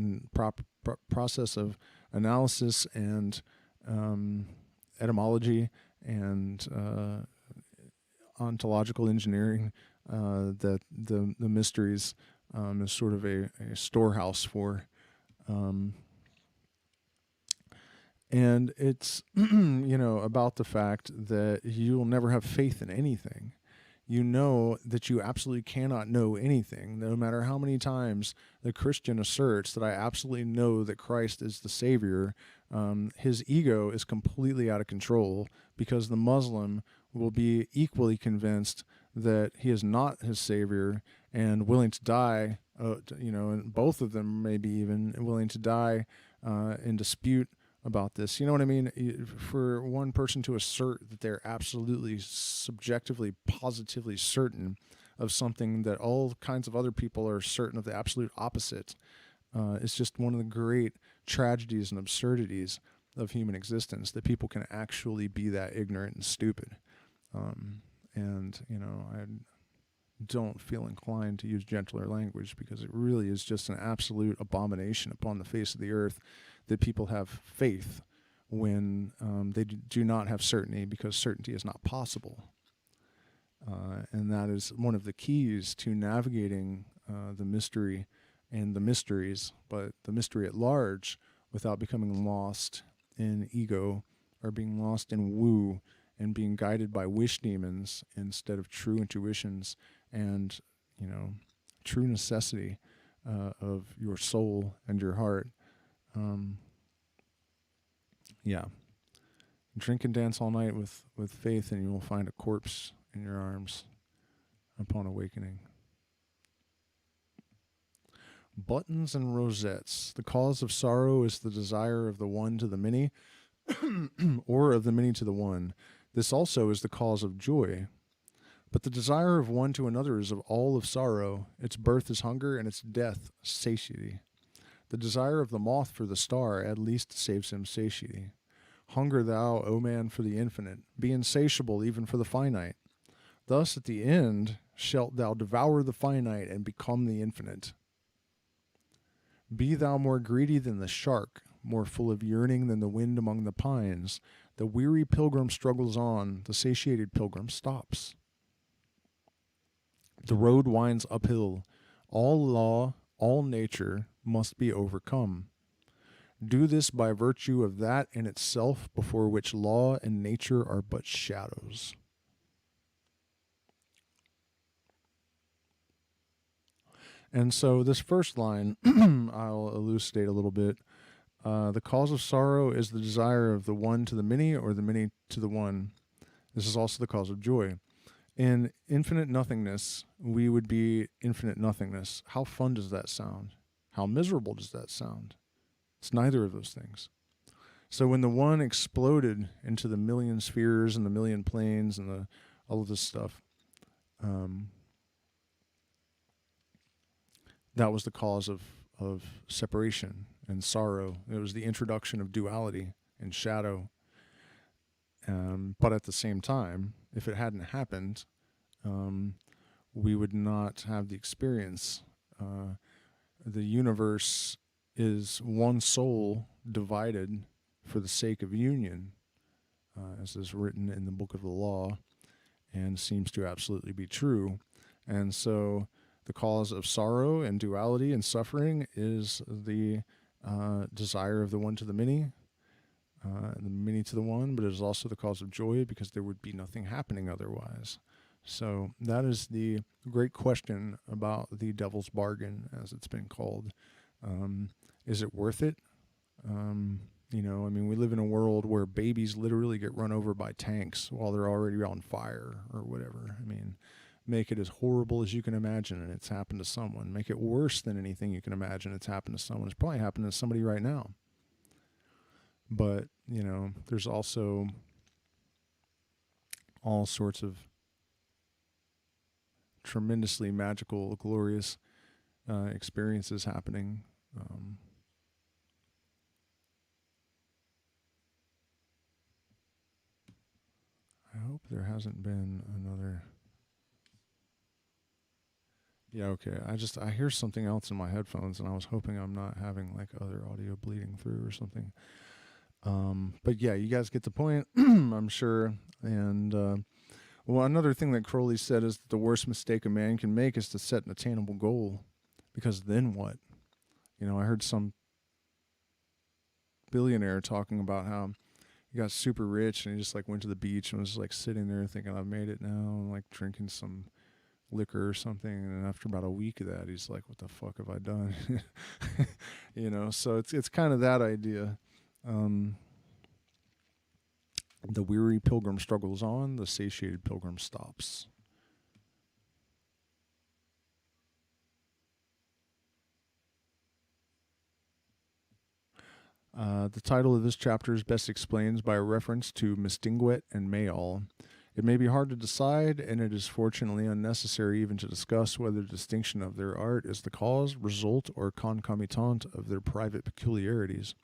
process of analysis and etymology and ontological engineering that the mysteries is sort of a storehouse for. And it's, about the fact that you'll never have faith in anything. You know that you absolutely cannot know anything, no matter how many times the Christian asserts that I absolutely know that Christ is the Savior. His ego is completely out of control, because the Muslim will be equally convinced that he is not his Savior and willing to die, and both of them may be even willing to die in dispute about this. You know what I mean? For one person to assert that they're absolutely, subjectively, positively certain of something that all kinds of other people are certain of the absolute opposite, it's just one of the great tragedies and absurdities of human existence, that people can actually be that ignorant and stupid. I don't feel inclined to use gentler language, because it really is just an absolute abomination upon the face of the earth that people have faith when they do not have certainty, because certainty is not possible. And that is one of the keys to navigating the mystery and the mysteries, but the mystery at large, without becoming lost in ego or being lost in woo and being guided by wish demons instead of true intuitions and, true necessity of your soul and your heart. Drink and dance all night with faith, and you will find a corpse in your arms upon awakening. Buttons and rosettes. The cause of sorrow is the desire of the one to the many, or of the many to the one. This also is the cause of joy. But the desire of one to another is of all of sorrow. Its birth is hunger, and its death satiety. The desire of the moth for the star at least saves him satiety. Hunger thou, O man, for the infinite. Be insatiable even for the finite. Thus at the end shalt thou devour the finite and become the infinite. Be thou more greedy than the shark, more full of yearning than the wind among the pines. The weary pilgrim struggles on, the satiated pilgrim stops. The road winds uphill. All law, all nature must be overcome. Do this by virtue of that in itself before which law and nature are but shadows. And so this first line, I'll elucidate a little bit. The cause of sorrow is the desire of the one to the many, or the many to the one. This is also the cause of joy. In infinite nothingness, we would be infinite nothingness. How fun does that sound? How miserable does that sound? It's neither of those things. So when the one exploded into the million spheres and the million planes and all of this stuff, that was the cause of separation and sorrow. It was the introduction of duality and shadow. But at the same time, if it hadn't happened, we would not have the experience. The universe is one soul divided for the sake of union, as is written in the book of the law, and seems to absolutely be true. And so the cause of sorrow and duality and suffering is the desire of the one to the many, and the many to the one, but it is also the cause of joy because there would be nothing happening otherwise. So that is the great question about the devil's bargain, as it's been called. Is it worth it? We live in a world where babies literally get run over by tanks while they're already on fire or whatever. Make it as horrible as you can imagine, and it's happened to someone. Make it worse than anything you can imagine, it's happened to someone. It's probably happening to somebody right now. But, there's also all sorts of tremendously magical, glorious experiences happening. I hope there hasn't been another... Yeah, okay. I hear something else in my headphones, and I was hoping I'm not having like other audio bleeding through or something. But yeah, you guys get the point, I'm sure. And another thing that Crowley said is that the worst mistake a man can make is to set an attainable goal, because then what? I heard some billionaire talking about how he got super rich and he just like went to the beach and was like sitting there thinking, I've made it now, and like drinking some liquor or something, and after about a week of that he's like, what the fuck have I done? So it's kind of that idea. The weary pilgrim struggles on, the satiated pilgrim stops. The title of this chapter is best explained by a reference to Mistinguet and Mayall. It may be hard to decide, and it is fortunately unnecessary even to discuss whether the distinction of their art is the cause, result, or concomitant of their private peculiarities.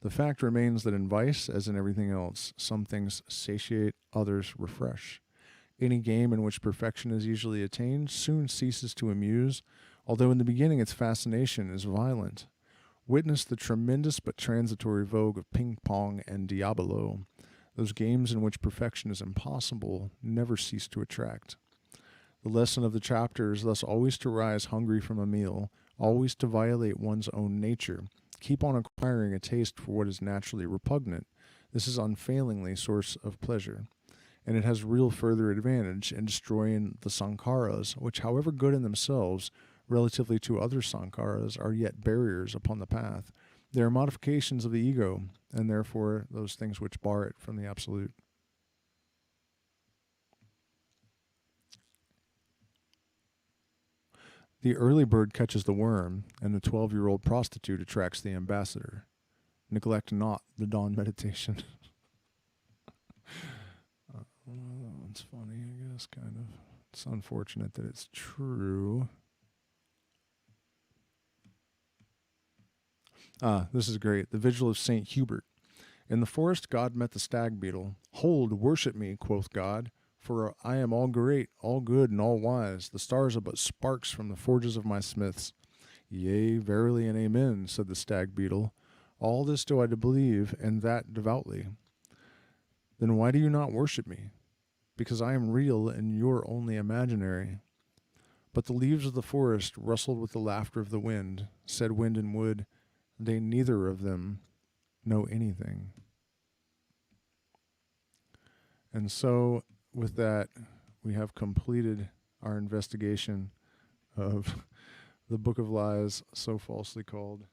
The fact remains that in vice, as in everything else, some things satiate, others refresh. Any game in which perfection is usually attained soon ceases to amuse, although in the beginning its fascination is violent. Witness the tremendous but transitory vogue of ping-pong and diabolo. Those games in which perfection is impossible never cease to attract. The lesson of the chapter is thus always to rise hungry from a meal, always to violate one's own nature, keep on acquiring a taste for what is naturally repugnant. This is unfailingly source of pleasure, and it has real further advantage in destroying the sankharas, which, however good in themselves, relatively to other sankharas, are yet barriers upon the path. They are modifications of the ego, and therefore those things which bar it from the absolute. The early bird catches the worm, and the 12-year-old prostitute attracts the ambassador. Neglect not the dawn meditation. It's funny, I guess, kind of. It's unfortunate that it's true. This is great. The Vigil of St. Hubert. In the forest God met the stag beetle. Hold, worship me, quoth God, for I am all great, all good, and all wise. The stars are but sparks from the forges of my smiths. Yea, verily, and amen, said the stag beetle. All this do I believe, and that devoutly. Then why do you not worship me? Because I am real, and you're only imaginary. But the leaves of the forest rustled with the laughter of the wind. Said wind and wood, they neither of them know anything. And so, with that, we have completed our investigation of the Book of Lies, so falsely called.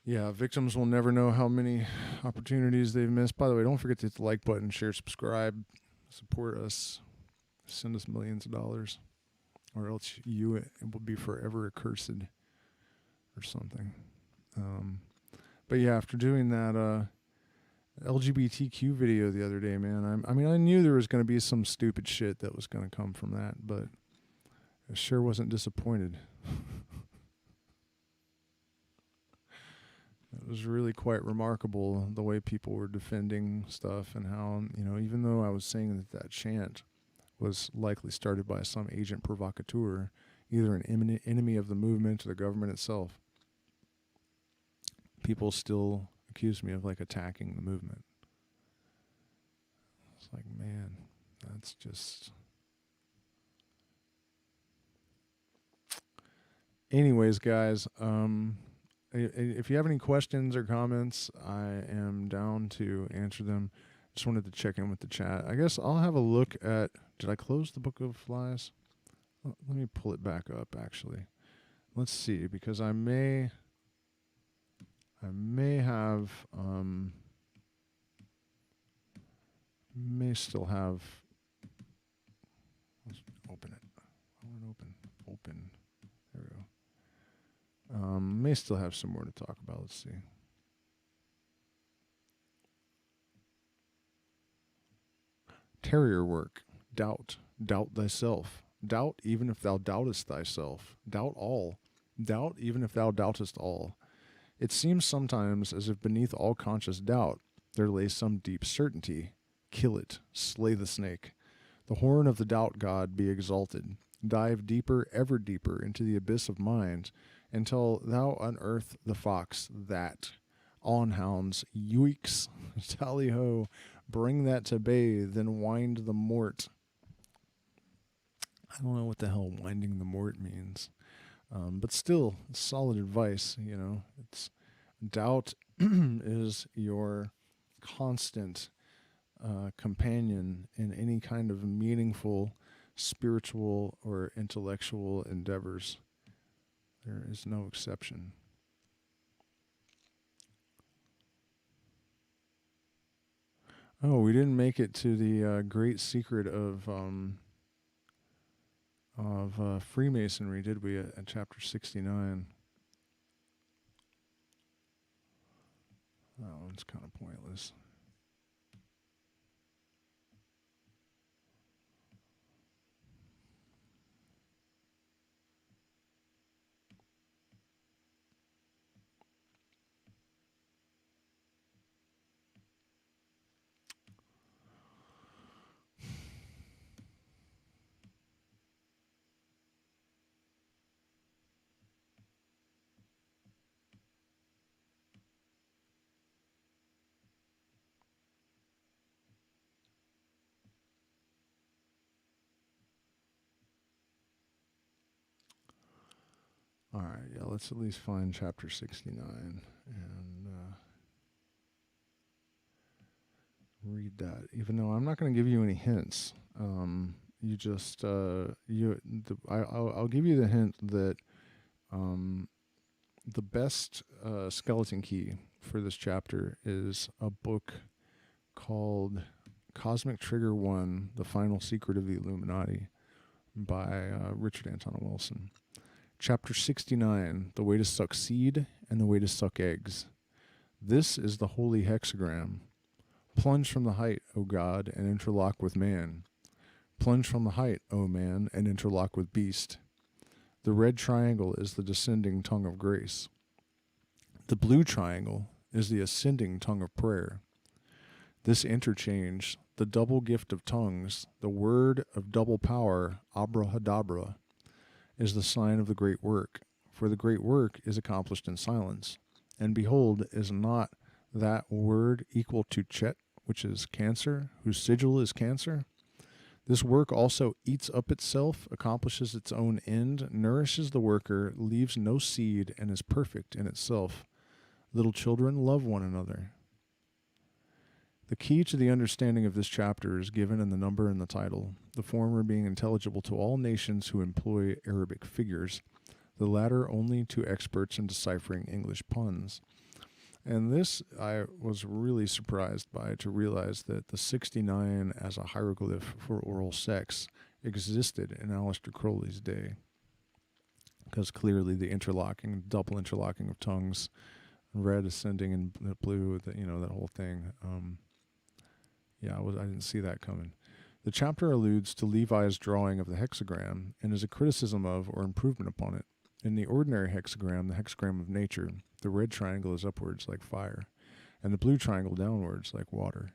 Yeah, victims will never know how many opportunities they've missed. By the way, don't forget to hit the like button, share, subscribe, support us, send us millions of dollars, or else you will be forever accursed or something. But yeah, after doing that LGBTQ video the other day, man, I mean, I knew there was going to be some stupid shit that was going to come from that, but I sure wasn't disappointed. It was really quite remarkable the way people were defending stuff, and how, even though I was saying that chant was likely started by some agent provocateur, either an enemy of the movement or the government itself, people still accused me of attacking the movement. It's like, man, that's just... Anyways, guys, if you have any questions or comments, I am down to answer them. Just wanted to check in with the chat. I guess I'll have a look at... Did I close the Book of Lies? Let me pull it back up, actually. Let's see, because I may have... may still have... Let's open it. I want to open. There we go. May still have some more to talk about. Let's see. Terrier work. Doubt thyself. Doubt even if thou doubtest thyself. Doubt all. Doubt even if thou doubtest all. It seems sometimes as if beneath all conscious doubt there lay some deep certainty. Kill it. Slay the snake. The horn of the doubt god be exalted. Dive deeper, ever deeper into the abyss of mind, until thou unearth the fox that, on hounds, yoicks, tally-ho, bring that to bay, then wind the mort. I don't know what the hell winding the mort means, but still, solid advice, It's doubt is your constant companion in any kind of meaningful, spiritual, or intellectual endeavors. There is no exception. Oh, we didn't make it to the great secret of Freemasonry, did we, at chapter 69? That one's kind of pointless. All right, yeah, let's at least find chapter 69 and read that. Even though I'm not going to give you any hints, you just I'll give you the hint that the best skeleton key for this chapter is a book called Cosmic Trigger 1: The Final Secret of the Illuminati by Richard Anton Wilson. Chapter 69, The Way to Suck Seed and the Way to Suck Eggs. This is the holy hexagram. Plunge from the height, O God, and interlock with man. Plunge from the height, O man, and interlock with beast. The red triangle is the descending tongue of grace. The blue triangle is the ascending tongue of prayer. This interchange, the double gift of tongues, the word of double power, abrahadabra, is the sign of the great work, for the great work is accomplished in silence. And behold, is not that word equal to Chet, which is Cancer, whose sigil is Cancer? This work also eats up itself, accomplishes its own end, nourishes the worker, leaves no seed, and is perfect in itself. Little children, love one another. The key to the understanding of this chapter is given in the number and the title, the former being intelligible to all nations who employ Arabic figures, the latter only to experts in deciphering English puns. And this I was really surprised by, to realize that the 69 as a hieroglyph for oral sex existed in Aleister Crowley's day. Because clearly the double interlocking of tongues, red ascending and blue, that whole thing. I didn't see that coming. The chapter alludes to Levi's drawing of the hexagram and is a criticism of or improvement upon it. In the ordinary hexagram, the hexagram of nature, the red triangle is upwards like fire, and the blue triangle downwards like water.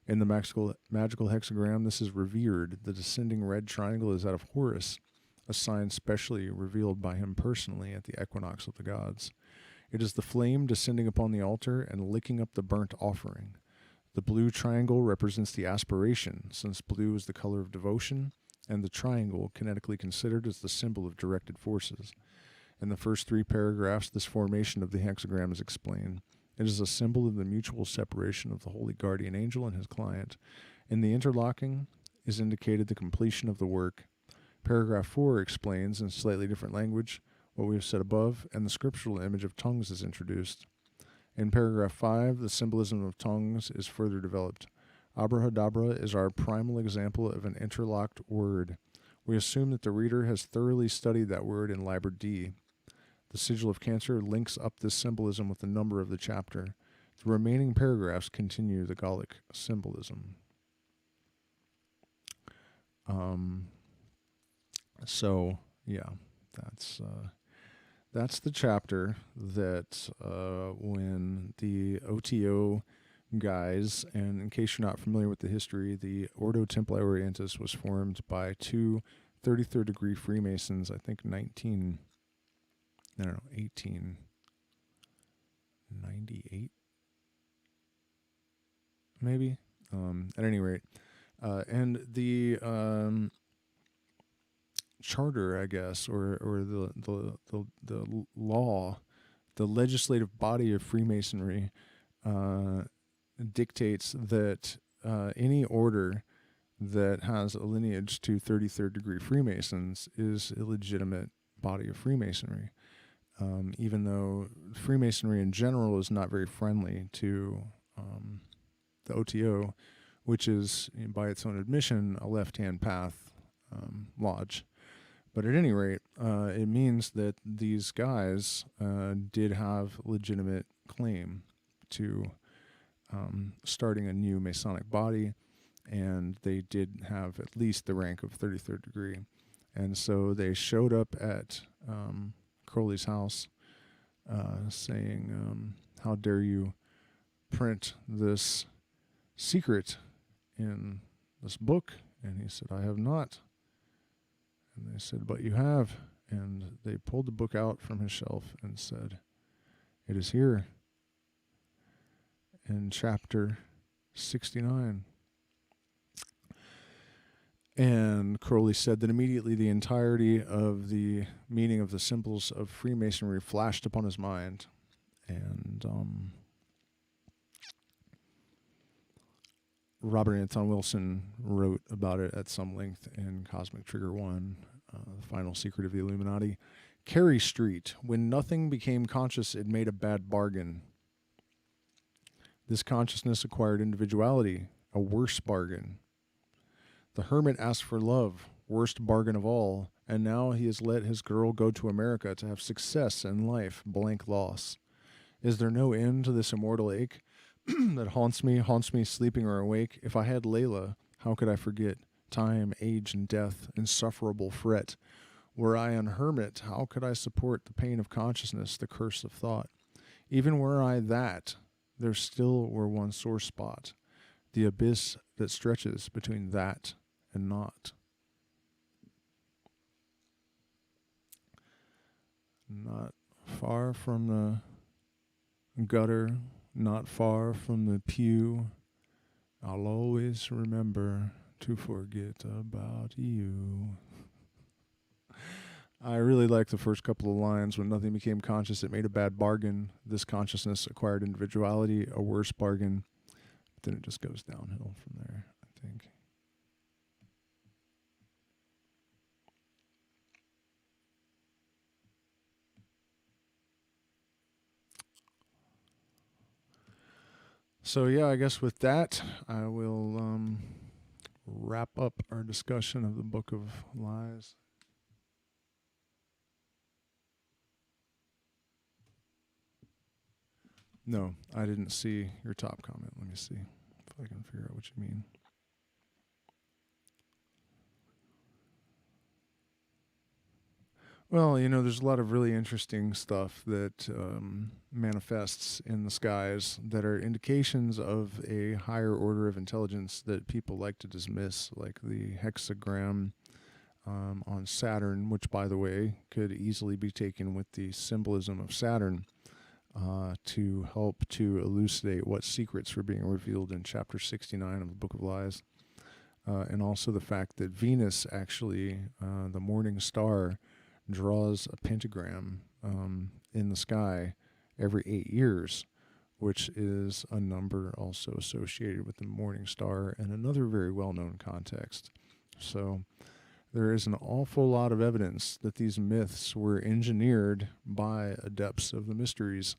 In the magical hexagram, this is revered. The descending red triangle is that of Horus, a sign specially revealed by him personally at the equinox of the gods. It is the flame descending upon the altar and licking up the burnt offering. The blue triangle represents the aspiration, since blue is the color of devotion, and the triangle, kinetically considered, is the symbol of directed forces. In the first 3 paragraphs, this formation of the hexagram is explained. It is a symbol of the mutual separation of the holy guardian angel and his client. In the interlocking is indicated the completion of the work. Paragraph 4 explains, in slightly different language, what we have said above, and the scriptural image of tongues is introduced. In paragraph 5, the symbolism of tongues is further developed. Abrahadabra is our primal example of an interlocked word. We assume that the reader has thoroughly studied that word in Liber D. The sigil of Cancer links up this symbolism with the number of the chapter. The remaining paragraphs continue the Gallic symbolism. That's the chapter that when the OTO guys, and in case you're not familiar with the history, the Ordo Templi Orientis was formed by 2 33rd degree Freemasons, I think 1898, maybe. At any rate, and the charter, I guess, or the law, the legislative body of Freemasonry dictates that any order that has a lineage to 33rd degree Freemasons is a legitimate body of Freemasonry. Even though Freemasonry in general is not very friendly to the OTO, which is, by its own admission, a left-hand path lodge. But at any rate, it means that these guys did have legitimate claim to starting a new Masonic body, and they did have at least the rank of 33rd degree. And so they showed up at Crowley's house saying, how dare you print this secret in this book? And he said, I have not. And they said, but you have. And they pulled the book out from his shelf and said, it is here in chapter 69. And Crowley said that immediately the entirety of the meaning of the symbols of Freemasonry flashed upon his mind. And Robert Anton Wilson wrote about it at some length in Cosmic Trigger 1, The Final Secret of the Illuminati. Carey Street. When nothing became conscious, it made a bad bargain. This consciousness acquired individuality, a worse bargain. The hermit asked for love, worst bargain of all, and now he has let his girl go to America to have success in life, blank loss. Is there no end to this immortal ache that haunts me, sleeping or awake? If I had Layla, how could I forget time, age, and death, insufferable fret? Were I an hermit, how could I support the pain of consciousness, the curse of thought? Even were I that, there still were one sore spot, the abyss that stretches between that and not. Not far from the gutter, not far from the pew, I'll always remember to forget about you. I really like the first couple of lines. When nothing became conscious, it made a bad bargain. This consciousness acquired individuality, a worse bargain. But then it just goes downhill from there, I think. So yeah, I guess with that, I will wrap up our discussion of the Book of Lies. No, I didn't see your top comment. Let me see if I can figure out what you mean. Well, you know, there's a lot of really interesting stuff that manifests in the skies that are indications of a higher order of intelligence that people like to dismiss, like the hexagram on Saturn, which, by the way, could easily be taken with the symbolism of Saturn to help to elucidate what secrets were being revealed in chapter 69 of the Book of Lies. And also the fact that Venus, actually, the morning star, draws a pentagram in the sky every 8 years, which is a number also associated with the morning star and another very well-known context. So there is an awful lot of evidence that these myths were engineered by adepts of the mysteries.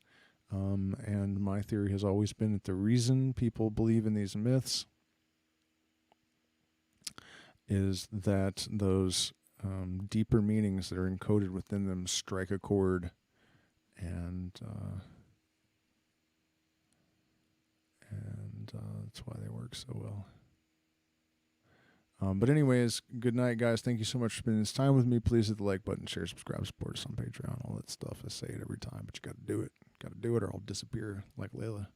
And my theory has always been that the reason people believe in these myths is that those deeper meanings that are encoded within them strike a chord, and that's why they work so well. But anyways, good night, guys. Thank you so much for spending this time with me. Please hit the like button, share, subscribe, support us on Patreon, all that stuff. I say it every time, but you got to do it. Got to do it, or I'll disappear like Layla.